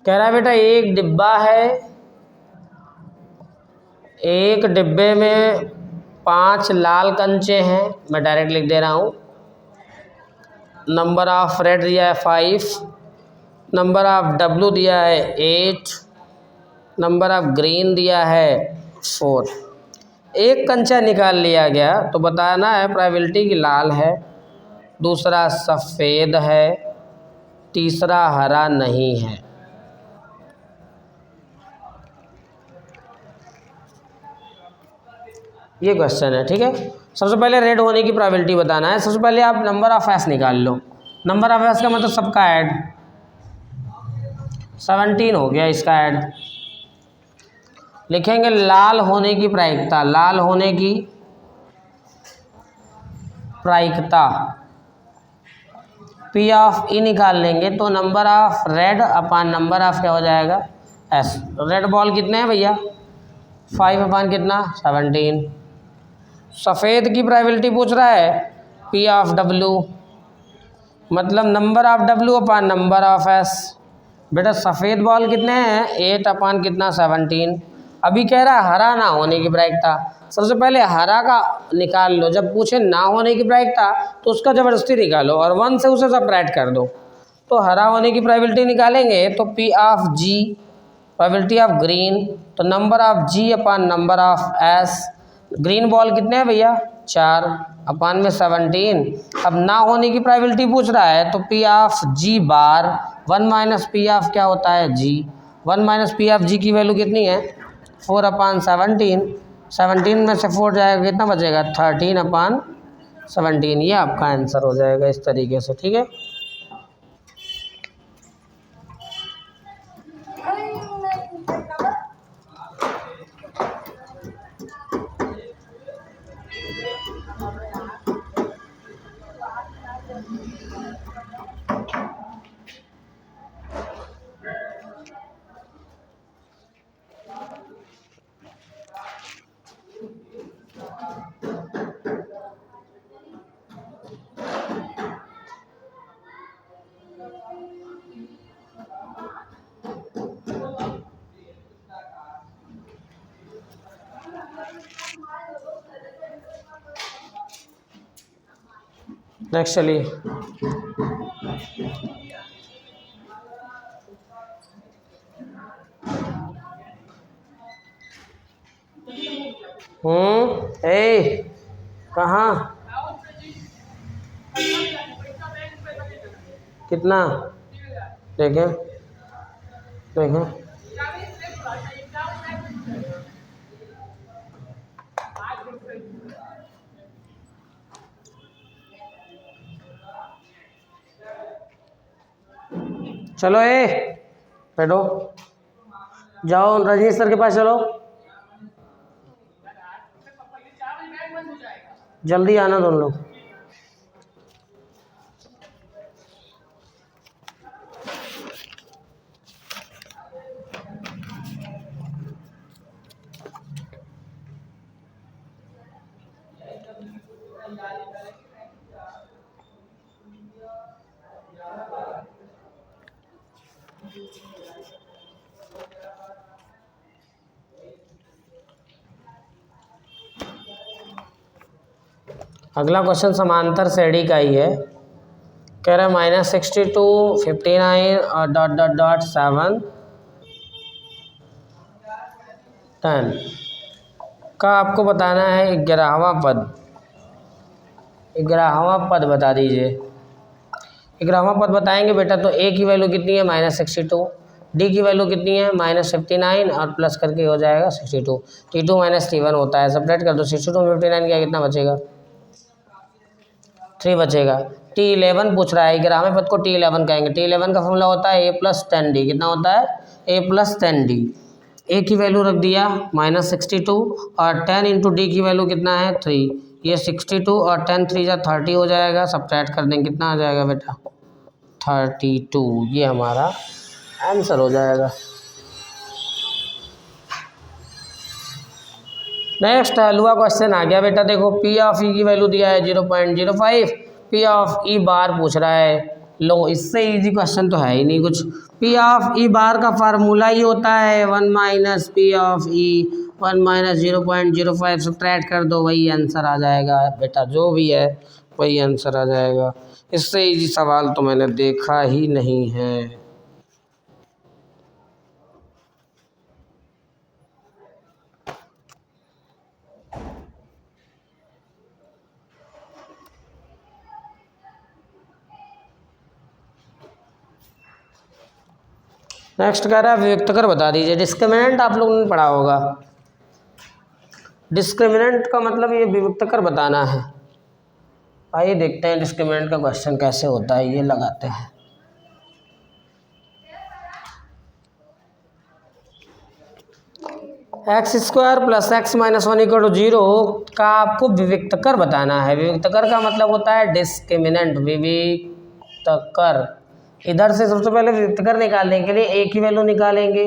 कह रहा है बेटा एक डिब्बा है, एक डिब्बे में 5 लाल कंचे हैं, मैं डायरेक्ट लिख दे रहा हूँ। नंबर ऑफ रेड दिया है 5, नंबर ऑफ डब्लू दिया है 8, नंबर ऑफ ग्रीन दिया है 4। एक कंचा निकाल लिया गया तो बताना है प्रोबेबिलिटी की लाल है, दूसरा सफ़ेद है, तीसरा हरा नहीं है। ये क्वेश्चन है। ठीक है, सबसे पहले रेड होने की प्रोबेबिलिटी बताना है। सबसे पहले आप नंबर ऑफ एस निकाल लो। नंबर ऑफ एस का मतलब सबका ऐड, 17 हो गया, इसका ऐड लिखेंगे। लाल होने की प्रायिकता, लाल होने की प्रायिकता पी ऑफ ई निकाल लेंगे तो number of red upon number of क्या हो जाएगा? एस। रेड बॉल कितने हैं भैया? 5 अपान कितना? 17। सफ़ेद की प्रोबेबिलिटी पूछ रहा है, पी ऑफ डब्लू, मतलब number of W upon number of S. बेटा सफ़ेद बॉल कितने हैं? 8 अपान कितना? 17। अभी कह रहा है हरा ना होने की प्रायिकता, सबसे पहले हरा का निकाल लो। जब पूछे ना होने की प्रायिकता तो उसका ज़बरदस्ती निकालो और 1 से उसे सबट्रैक्ट कर दो। तो हरा होने की प्रोबेबिलिटी निकालेंगे तो P of G, probability of green, तो number of G upon number of S. Green ball कितने हैं भैया? 4 अपान में 17। अब ना होने की प्रोबेबिलिटी पूछ रहा है तो P of G bar 1 minus P of क्या होता है? G. 1 minus P of G की वैल्यू कितनी है? 4 अपान 17। 17 में से 4 जाएगा, कितना बचेगा? 13 अपान 17। ये आपका आंसर हो जाएगा इस तरीके से। ठीक है, नेक्स्ट चलिए। ए कहाँ कितना देखें देखें। चलो बैठो, जाओ रजनीश सर के पास चलो, जल्दी आना दोनों लोग। अगला क्वेश्चन समांतर श्रेणी का ही है। कह रहा है -62, 59 और डॉट डॉट डॉट 7 10 का आपको बताना है 11वां पद। 11वां पद बता दीजिए। 11वां पद बताएंगे बेटा तो a की वैल्यू कितनी है -62, d की वैल्यू कितनी है -59 और प्लस करके हो जाएगा 62। t2 - t1 होता है, सेपरेट कर दो। 62 में 59 क्या कितना बचेगा 3 बचेगा। T11 पूछ रहा है, 11वें पद को T11 कहेंगे। T11 का फॉर्मूला होता है a + 10d। कितना होता है a + 10d। a की वैल्यू रख दिया -62 और 10 इंटू डी की वैल्यू कितना है 3। ये 62 और 10 3 जा 30 हो जाएगा, सब्ट्रैक्ट कर देंगे कितना आ जाएगा बेटा 32। ये हमारा आंसर हो जाएगा। नेक्स्ट हलवा क्वेश्चन आ गया बेटा, देखो पी ऑफ ई की वैल्यू दिया है 0.05, पी ऑफ ई बार पूछ रहा है। लो इससे इजी क्वेश्चन तो है ही नहीं कुछ। पी ऑफ ई बार का फार्मूला ही होता है 1 minus P of E 1 minus 0.05, subtract कर दो वही आंसर आ जाएगा बेटा, जो भी है वही आंसर आ जाएगा। इससे इजी सवाल तो मैंने देखा ही नहीं है। नेक्स्ट कह रहा है वियुक्तकर बता दीजिए। डिस्क्रिमिनेंट आप लोगों ने पढ़ा होगा, डिस्क्रिमिनेंट का मतलब ये वियुक्तकर बताना है। आइए देखते हैं डिस्क्रिमिनेंट का क्वेश्चन कैसे होता है, ये लगाते हैं। x² + x - 1 = 0 का आपको विविक्तकर बताना है। विविक्तकर का मतलब होता है डिस्क्रिमिनेंट, विविक्तकर। इधर से सबसे पहले विविक्तकर निकालने के लिए a की वैल्यू निकालेंगे,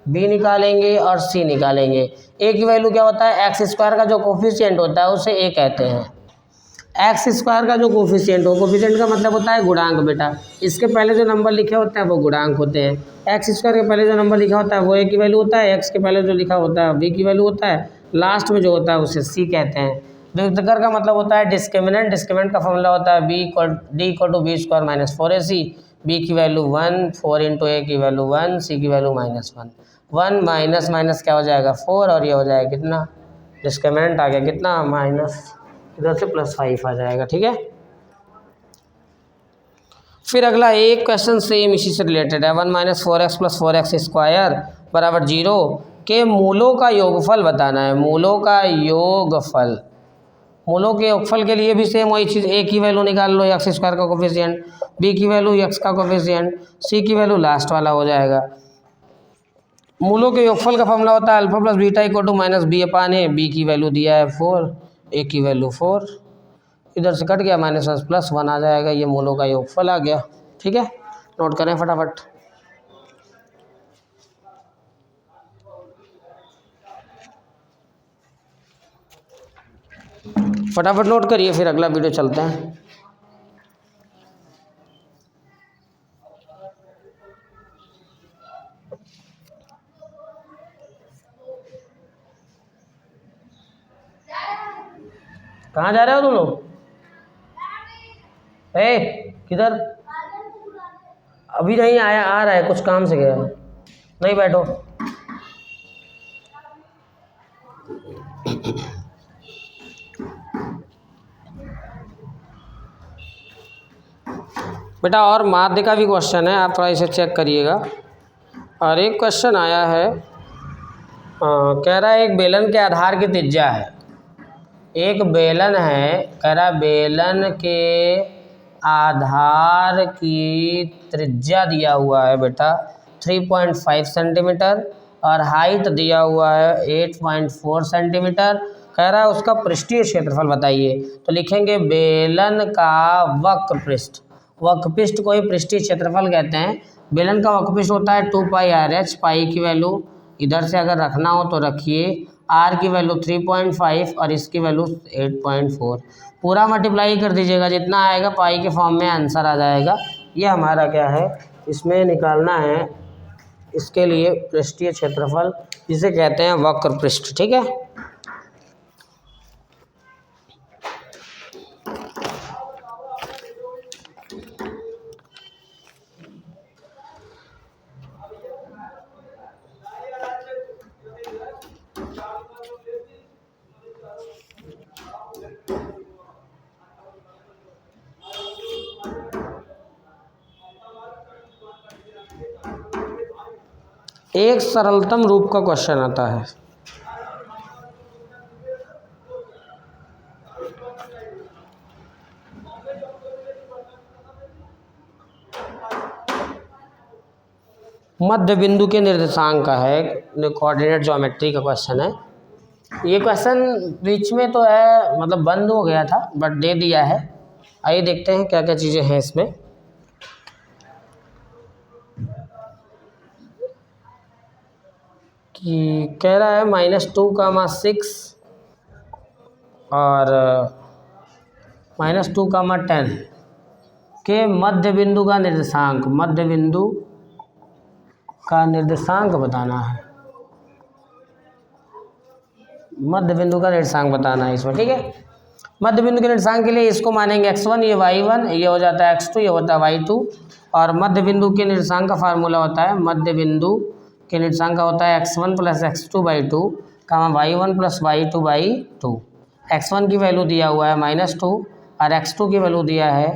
b निकालेंगे और c निकालेंगे। a की वैल्यू क्या होता है x² का जो कोफिशिएंट होता है उसे a कहते हैं। x² का जो कोफिशिएंट हो, कोफिशिएंट का मतलब होता है गुणांक बेटा। इसके पहले जो नंबर लिखे होते हैं वो गुणांक होते हैं। x² के पहले जो नंबर लिखा होता है वो a की वैल्यू होता है, x के पहले जो लिखा होता है b की वैल्यू होता है, लास्ट में जो होता है उसे c कहते हैं। वियुक्तकर का मतलब होता है डिस्क्रिमिनेंट। डिस्क्रिमिनेंट का फॉर्मूला होता है d = b² - 4ac। b की वैल्यू 1, 4 इंटू a की वैल्यू 1, c की वैल्यू -1। 1 माइनस माइनस क्या हो जाएगा 4 और ये हो जाएगा कितना, डिस्क्रिमिनेंट आ गया कितना माइनस, इधर से +5 आ जाएगा। ठीक है, फिर अगला एक क्वेश्चन सेम इसी से रिलेटेड है। 1 - 4x + 4x² = 0 के मूलों का योगफल बताना है। मूलों का योगफल, मूलों के योगफल के लिए भी सेम वही चीज़, a की वैल्यू निकाल लो x² का कोफिशिएंट, b की वैल्यू x का कोफिशिएंट, c की वैल्यू लास्ट वाला हो जाएगा। मूलों के योगफल का फॉर्मूला होता है अल्फा + बीटा = -b/a। b की वैल्यू दिया है 4, a की वैल्यू 4, इधर से कट गया -1 + 1 आ जाएगा। ये मूलों का योगफल आ गया। ठीक है, नोट करें फटाफट। फटाफट नोट करिए, फिर अगला वीडियो चलते हैं। कहाँ जा रहे हो तुम लोग? ए किधर? अभी नहीं आया, आ रहा है, कुछ काम से गया है। नहीं बैठो। बेटा और माध्य का भी क्वेश्चन है, आप थोड़ा इसे चेक करिएगा। और एक क्वेश्चन आया है, कह रहा है एक बेलन के आधार की त्रिज्या है। एक बेलन है, कह रहा बेलन के आधार की त्रिज्या दिया हुआ है बेटा 3.5 सेंटीमीटर और हाइट दिया हुआ है 8.4 सेंटीमीटर। कह रहा है उसका पृष्ठीय क्षेत्रफल बताइए। तो लिखेंगे बेलन का वक्र पृष्ठ। वक्र पृष्ठ को ही पृष्ठीय क्षेत्रफल कहते हैं। बेलन का वक्र पृष्ठ होता है 2πr/h। पाई की वैल्यू इधर से अगर रखना हो तो रखिए। आर की वैल्यू 3.5 और इसकी वैल्यू 8.4। पूरा मल्टीप्लाई कर दीजिएगा, जितना आएगा पाई के फॉर्म में आंसर आ जाएगा। ये हमारा क्या है, इसमें निकालना है इसके लिए पृष्ठीय क्षेत्रफल, जिसे कहते हैं वक्र पृष्ठ। ठीक है। एक सरलतम रूप का क्वेश्चन आता है। मध्य बिंदु के निर्देशांक का है, कोऑर्डिनेट ज्योमेट्री का क्वेश्चन है। ये क्वेश्चन बीच में तो है, मतलब बंद हो गया था, बट दे दिया है। आइए देखते हैं क्या क्या चीज़ें हैं इसमें। कि कह रहा है -2, 6 और -2, 10 के मध्य बिंदु का निर्देशांक, मध्य बिंदु का निर्देशांक बताना है। मध्य बिंदु का निर्देशांक बताना है इसमें। ठीक है। मध्य बिंदु के निर्देशांक के लिए इसको मानेंगे x1, ये y1, ये हो जाता है x2, ये होता है y2। और मध्य बिंदु के निर्देशांक का फार्मूला होता है, मध्य बिंदु के निर्देशांक का होता है x1 + x2/2, y1 + y2/2। x1 की वैल्यू दिया हुआ है -2 और x2 की वैल्यू दिया है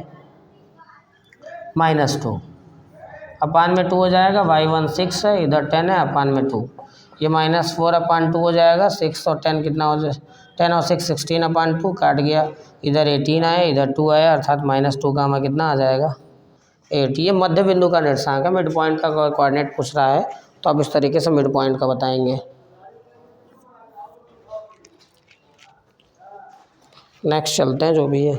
-2। अपान में 2 हो जाएगा, y1 6 है, इधर 10 है, अपान में 2। ये -4/2 हो जाएगा। 6 और 10 कितना हो जाए, 10 और 6 16/2 काट गया। इधर 18 आया, इधर 2 आया, अर्थात -2 कितना आ जाएगा 8। ये मध्य बिंदु का निर्देशांक है। मिड पॉइंट का कोऑर्डिनेट पूछ रहा है तो आप इस तरीके से मिड पॉइंट का बताएंगे। नेक्स्ट चलते हैं, जो भी है।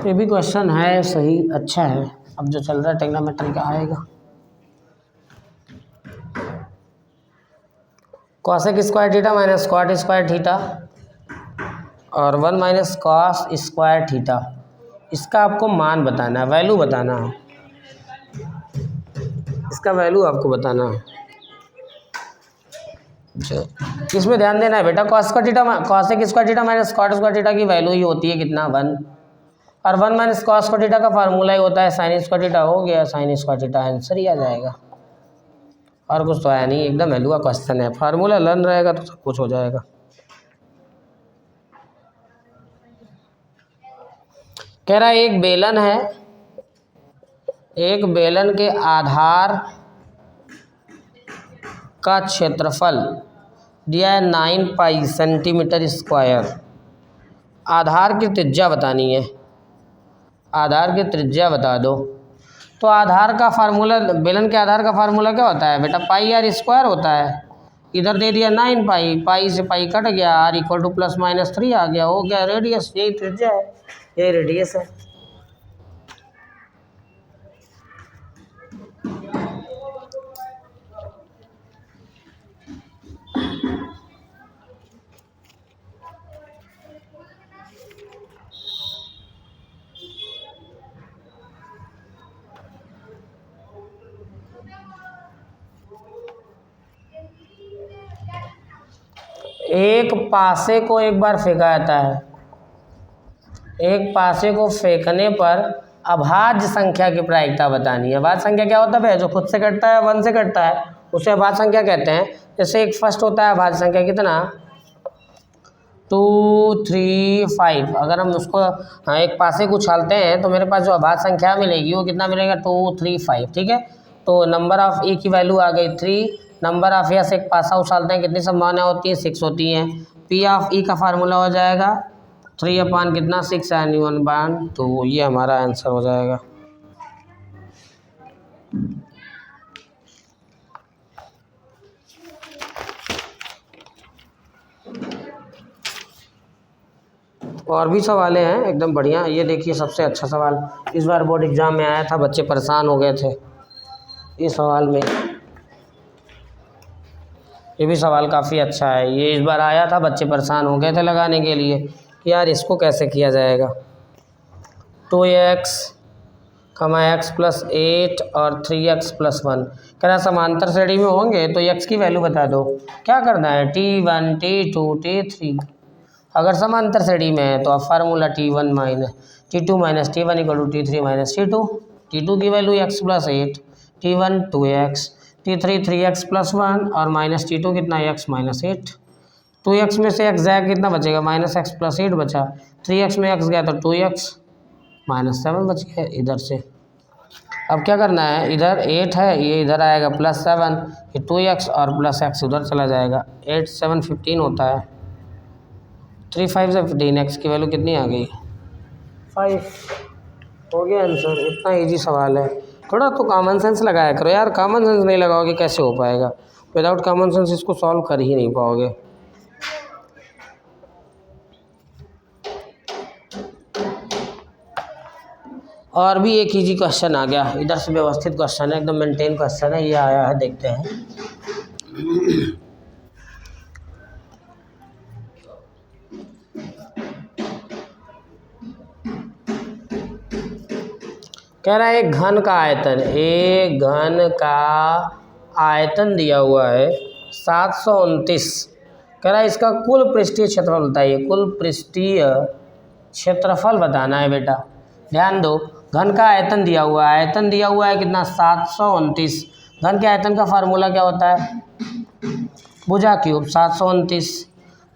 ये भी क्वेश्चन है सही, अच्छा है। अब जो चल रहा है ट्रिग्नोमेट्री का आएगा। Cosec square theta minus cot square theta और 1 - कॉस स्क्वायर थीटा, इसका आपको मान बताना है, वैल्यू बताना है। इसका वैल्यू आपको बताना है। इसमें ध्यान देना है बेटा, cosec square theta minus cot square theta की वैल्यू ही होती है कितना 1, और 1 - कॉस स्क्वायर थीटा का फार्मूला ही होता है साइन स्क्वायर थीटा। हो गया साइन स्क्वायर थीटा, आंसर ही आ जाएगा। और कुछ तो है नहीं, एकदम वैल्यू का क्वेश्चन है। फार्मूला लर्न रहेगा तो सब कुछ हो जाएगा। कह रहा है एक बेलन है, एक बेलन के आधार का क्षेत्रफल दिया है 9π सेंटीमीटर स्क्वायर। आधार की त्रिज्या बतानी है, आधार की त्रिज्या बता दो। तो आधार का फार्मूला, बेलन के आधार का फार्मूला क्या होता है बेटा, πr² होता है। इधर दे दिया 9π, पाई से पाई कट गया, r = +-3 आ गया, हो गया रेडियस। यही त्रिज्या है, यही रेडियस है। एक पासे को एक बार फेंका जाता है, एक पासे को फेंकने पर अभाज्य संख्या की प्रायिकता बतानी है। अभाज्य संख्या क्या होता है? जो खुद से कटता है, 1 से कटता है, उसे अभाज्य संख्या कहते हैं। जैसे एक फर्स्ट होता है अभाज्य संख्या कितना, 2 3 5। अगर हम उसको एक पासे को उछालते हैं तो मेरे पास जो अभाज्य संख्या मिलेगी वो कितना मिलेगा, 2 3 5। ठीक है, तो नंबर ऑफ ए की वैल्यू आ गई 3। नंबर ऑफ ए से एक पासा उछालते हैं, कितनी संभावना होती है, 6 होती हैं। पी ऑफ ई का फार्मूला हो जाएगा 3 अपान कितना, 6 यानी 1/2। तो ये हमारा आंसर हो जाएगा। और भी सवाल हैं एकदम बढ़िया। ये देखिए सबसे अच्छा सवाल इस बार बोर्ड एग्जाम में आया था, बच्चे परेशान हो गए थे इस सवाल में। ये भी सवाल काफ़ी अच्छा है, ये इस बार आया था, बच्चे परेशान हो गए थे लगाने के लिए कि यार इसको कैसे किया जाएगा। 2x, x + 8 और 3x + 1 कह रहा समांतर श्रेणी में होंगे तो x की वैल्यू बता दो। क्या करना है, t1 t2 t3। अगर समांतर श्रेणी में है तो आप formula t1 - t2 - t1 = t3 - t2। t2 की value x + 8, t1 2x, t3 3x + 1 और -t2 कितना, x - 8। 2x में से x जाएगा कितना बचेगा, -x + 8 बचा। 3x में x गया तो 2x -7 बच गया इधर से। अब क्या करना है, इधर 8 है, ये इधर आएगा +7, ये 2x और +x उधर चला जाएगा। 8 7 15 होता है, 3 5 से 15, x की वैल्यू कितनी आ गई, 5। हो गया आंसर। इतना इजी सवाल है, थोड़ा तो कॉमन सेंस लगाया करो यार। कॉमन सेंस नहीं लगाओगे कैसे हो पाएगा, विदाउट कॉमन सेंस इसको सॉल्व कर ही नहीं पाओगे। और भी एक इजी क्वेश्चन आ गया, इधर से व्यवस्थित क्वेश्चन है, एकदम मेंटेन क्वेश्चन है। ये आया है, देखते हैं। कह रहा है एक घन का आयतन, एक घन का आयतन दिया हुआ है 729। कह रहा है इसका कुल पृष्ठीय क्षेत्रफल बताइए। कुल पृष्ठीय क्षेत्रफल बताना है बेटा, ध्यान दो। घन का आयतन दिया हुआ है, आयतन दिया हुआ है कितना, 729। घन के आयतन का फार्मूला क्या होता है, भुजा क्यूब। 729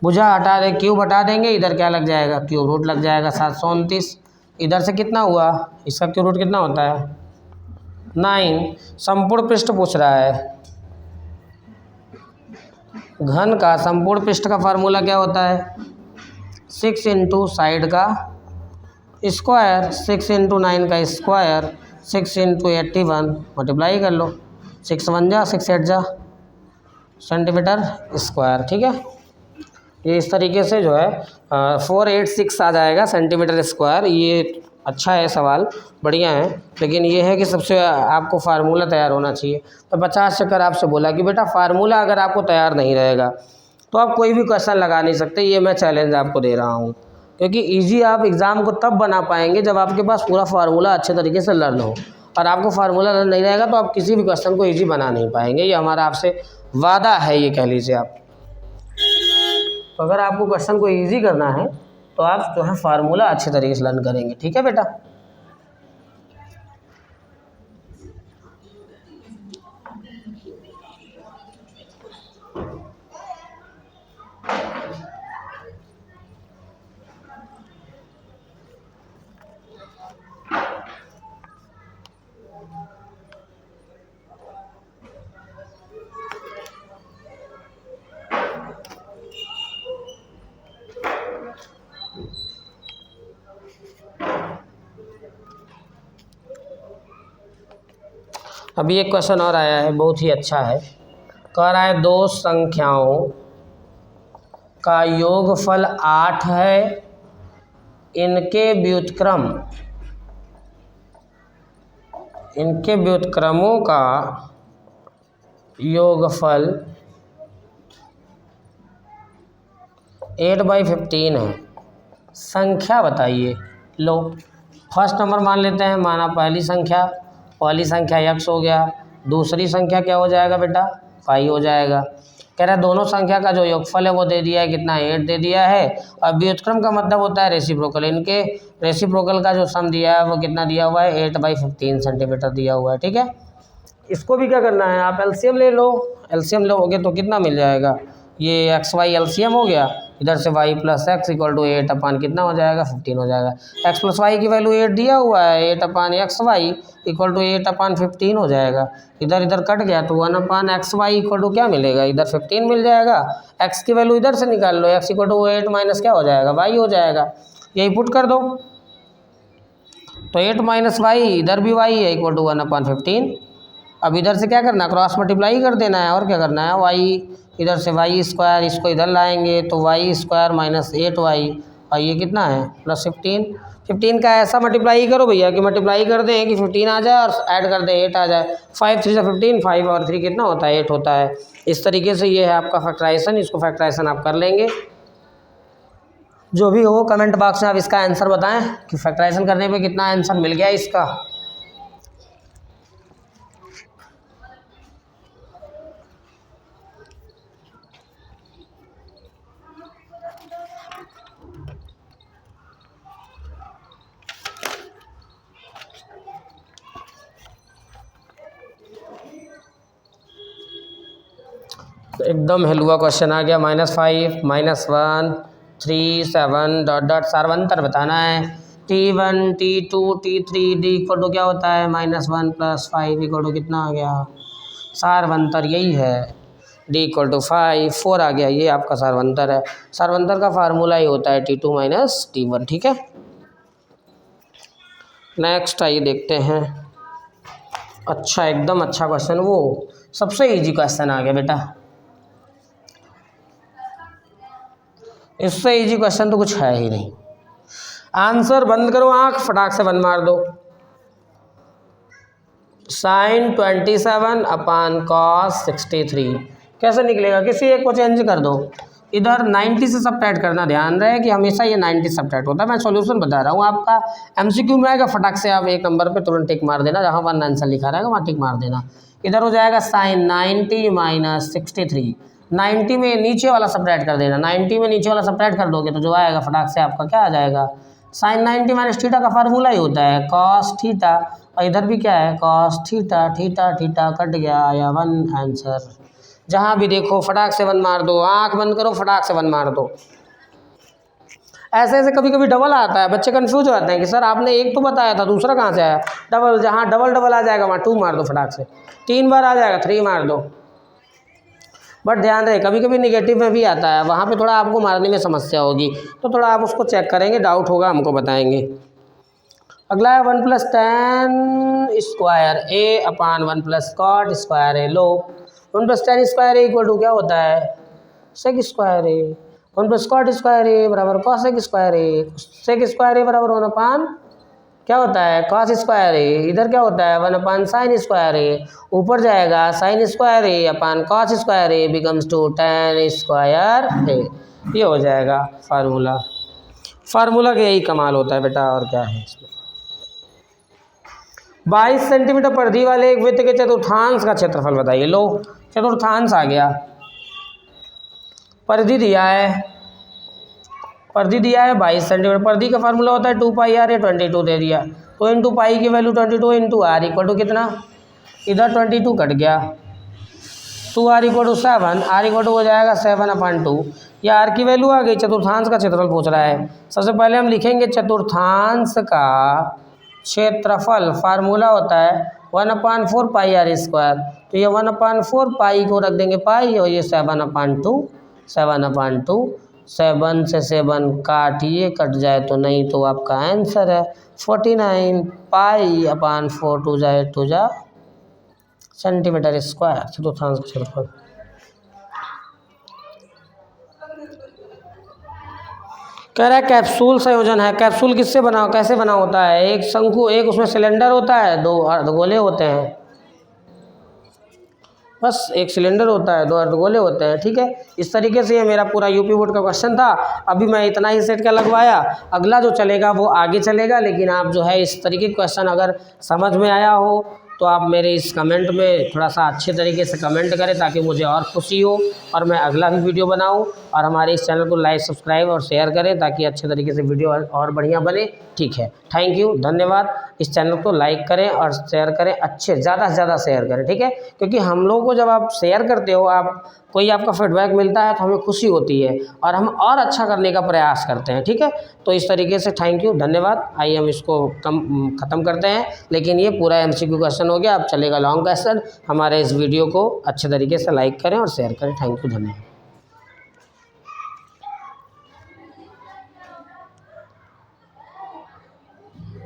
भुजा हटा दे, क्यूब हटा देंगे, इधर क्या लग जाएगा, क्यूब रूट लग जाएगा। 729 इधर से कितना हुआ, इसका क्यूब रूट कितना होता है, 9। संपूर्ण पृष्ठ पूछ रहा है, घन का संपूर्ण पृष्ठ का फार्मूला क्या होता है, 6 × साइड का स्क्वायर, 6 × 9 का स्क्वायर, 6 × 81 मल्टीप्लाई कर लो। 6 1 जा 6 8 जा सेंटीमीटर स्क्वायर। ठीक है, ये इस तरीके से जो है 486 आ जाएगा सेंटीमीटर स्क्वायर। ये अच्छा है सवाल, बढ़िया है, लेकिन ये है कि सबसे आपको फार्मूला तैयार होना चाहिए। तो 50 चक्कर आपसे बोला कि बेटा फार्मूला अगर आपको तैयार नहीं रहेगा तो आप कोई भी क्वेश्चन लगा नहीं सकते। ये मैं चैलेंज आपको दे रहा हूँ, क्योंकि ईजी आप एग्ज़ाम को तब बना पाएंगे जब आपके पास पूरा फार्मूला अच्छे तरीके से लर्न हो। और आपको फार्मूला लर्न नहीं रहेगा तो आप किसी भी क्वेश्चन को ईजी बना नहीं पाएंगे। ये हमारा आपसे वादा है, ये कह लीजिए आप। तो अगर आपको क्वेश्चन को इजी करना है तो आप जो है फार्मूला अच्छे तरीके से लर्न करेंगे। ठीक है बेटा, अभी एक क्वेश्चन और आया है, बहुत ही अच्छा है। कह रहा है दो संख्याओं का योगफल 8 है, इनके व्युत्क्रमों का योगफल 8/15 है। संख्या बताइए। लो फर्स्ट नंबर मान लेते हैं, माना पहली संख्या x हो गया, दूसरी संख्या क्या हो जाएगा बेटा, पाई हो जाएगा। कह रहा है दोनों संख्या का जो योगफल है वो दे दिया है कितना 8 दे दिया है। और व्युत्क्रम का मतलब होता है रेसिप्रोकल, इनके रेसिप्रोकल का जो सम दिया है वो कितना दिया हुआ है 8/15 सेंटीमीटर दिया हुआ है। ठीक है, इसको भी क्या करना है, आप एलसीएम ले लो। एलसीएम लोगे तो कितना मिल जाएगा, ये एक्स वाई एलसीएम हो गया, इधर से y plus x equal to 8 upon कितना हो जाएगा 15 हो जाएगा। x प्लस वाई की वैल्यू 8 दिया हुआ है, 8 upon x Y equal to 8 upon 15 हो जाएगा। इधर इधर कट गया तो 1 upon x Y equal to क्या मिलेगा, इधर 15 मिल जाएगा। x की वैल्यू इधर से निकाल लो, x इक्वल टू 8 माइनस क्या हो जाएगा y हो जाएगा, यही पुट कर दो। तो 8 माइनस वाई, इधर भी y है इक्वल टू 1 अपान 15। अब इधर से क्या करना है, क्रॉस मल्टीप्लाई कर देना है और क्या करना है, y इधर से वाई स्क्वायर, इसको इधर लाएंगे तो वाई स्क्वायर माइनस 8y, और ये कितना है प्लस 15 का ऐसा मल्टीप्लाई करो भैया कि मल्टीप्लाई कर दें कि 15 आ जाए और ऐड कर दें 8 आ जाए। 5 3 15, 5 और 3 कितना होता है 8 होता है। इस तरीके से ये है आपका फैक्टराइजेशन, इसको फैक्टराइजेशन आप कर लेंगे। जो भी हो कमेंट बॉक्स में आप इसका आंसर बताएं कि फैक्टराइजेशन करने पे कितना आंसर मिल गया इसका। एकदम हलवा क्वेश्चन आ गया। -5 -1 3 7 डॉट डॉट सार्वंतर बताना है। T1 T2 T3 D equal to क्या होता है -1 + 5 इक्वल टू कितना आ गया सार्वंतर, यही है D इक्वल टू 5 4 आ गया, ये आपका सार्वंतर है। सार्वंतर का फार्मूला ही होता है T2 - T1। ठीक है, नेक्स्ट आइए देखते हैं। अच्छा एकदम अच्छा क्वेश्चन, वो सबसे इजी क्वेश्चन आ गया बेटा, इससे इजी क्वेश्चन तो कुछ है ही नहीं। आंसर बंद करो आंख, फटाक से बंद मार दो। sin 27 अपान cos 63 कैसे निकलेगा, किसी एक को चेंज कर दो। इधर 90 से सब्ट्रैक्ट करना, ध्यान रहे कि हमेशा ये 90 सब्ट्रैक्ट होता है। मैं सॉल्यूशन बता रहा हूँ आपका, एमसीक्यू में आएगा फटाक से आप एक नंबर पे तुरंत टिक मार देना, जहाँ वन आंसर लिखा रहेगा वहाँ टिक मार देना। इधर हो जाएगा sin 90 - 63, 90 में नीचे वाला सब्ट्रैक्ट कर देना, 90 में नीचे वाला सब्ट्रैक्ट कर दोगे तो जो आएगा फटाक से आपका क्या आ जाएगा sin 90 - थीटा का फार्मूला ही होता है cos थीटा, और इधर भी क्या है cos theta, theta theta cut गया, आया 1 आंसर। जहाँ भी देखो फटाक से 1 मार दो, आंख बंद करो फटाक से 1 मार दो। ऐसे ऐसे कभी कभी डबल आता है, बच्चे कंफ्यूज हो जाते हैं कि सर आपने एक तो बताया था दूसरा कहाँ से आया डबल, जहाँ डबल डबल आ जाएगा वहाँ 2 मार दो फटाक से, 3 बार आ जाएगा 3 मार दो। बट ध्यान रहे कभी कभी निगेटिव में भी आता है, वहाँ पे थोड़ा आपको मारने में समस्या होगी, तो थोड़ा आप उसको चेक करेंगे, डाउट होगा हमको बताएंगे। अगला है 1 + tan square a upon 1 + cot square a। लो 1 + tan square a equal to क्या होता है sec square a, 1 + cot square a बराबर cos square a, sec square a बराबर 1 अपान क्या होता है cos स्क्वायर a, इधर क्या होता है 1 अपान sin स्क्वायर a, ऊपर जाएगा sin square a upon cos square a becomes to tan square a, ये हो जाएगा फार्मूला। फार्मूला का यही कमाल होता है बेटा, और क्या है इसमें। 22 सेंटीमीटर परिधि वाले एक वृत्त के चतुर्थांश का क्षेत्रफल बताइए। लो चतुर्थांश आ गया, परिधि दिया है, परिधि दिया है 22 सेंटीमीटर। परिधि का फार्मूला होता है 2πr, 22 दे दिया तो इंटू पाई की value 22 into R equal to कितना, इधर 22 कट गया, 2r equal to 7, r equal to हो जाएगा 7/2। या आर की वैल्यू आ गई, चतुर्थांश का क्षेत्रफल पूछ रहा है। सबसे पहले हम लिखेंगे चतुर्थांश का क्षेत्रफल, फार्मूला होता है 1/4 पाई r स्क्वायर, तो ये 1/4 पाई को रख देंगे पाई, और ये 7/2, 7/2, 7 से 7 काटिए, कट जाए तो नहीं, तो आपका आंसर है 49 π/4 2 जाए 2 जा सेंटीमीटर स्क्वायर चतुर्थांश का क्षेत्रफल। कह रहा है कैप्सूल संयोजन है, कैप्सूल किससे बना कैसे बना होता है, एक शंकु, एक उसमें सिलेंडर होता है, 2 अर्धगोले होते हैं, बस एक सिलेंडर होता है, 2 अर्धगोले होते हैं। ठीक है, इस तरीके से ये मेरा पूरा यूपी बोर्ड का क्वेश्चन था। अभी मैं इतना ही सेट का लगवाया, अगला जो चलेगा वो आगे चलेगा, लेकिन आप जो है इस तरीके के क्वेश्चन अगर समझ में आया हो तो आप मेरे इस कमेंट में थोड़ा सा अच्छे तरीके से कमेंट करें ताकि मुझे और खुशी हो और मैं अगला भी वीडियो बनाऊं। और हमारे इस चैनल को लाइक, सब्सक्राइब और शेयर करें ताकि अच्छे तरीके से वीडियो और बढ़िया बने। ठीक है, थैंक यू, धन्यवाद। इस चैनल को लाइक करें और शेयर करें, अच्छे ज़्यादा से ज़्यादा शेयर करें, ठीक है, क्योंकि हम लोगों को जब आप शेयर करते हो, आप कोई आपका फीडबैक मिलता है तो हमें खुशी होती है और हम और अच्छा करने का प्रयास करते हैं। ठीक है, तो इस तरीके से थैंक यू, धन्यवाद। आइए हम इसको ख़त्म करते हैं, लेकिन ये पूरा MCQ क्वेश्चन हो गया, अब चलेगा लॉन्ग क्वेश्चन। हमारे इस वीडियो को अच्छे तरीके से लाइक करें और शेयर करें। थैंक यू, धन्यवाद।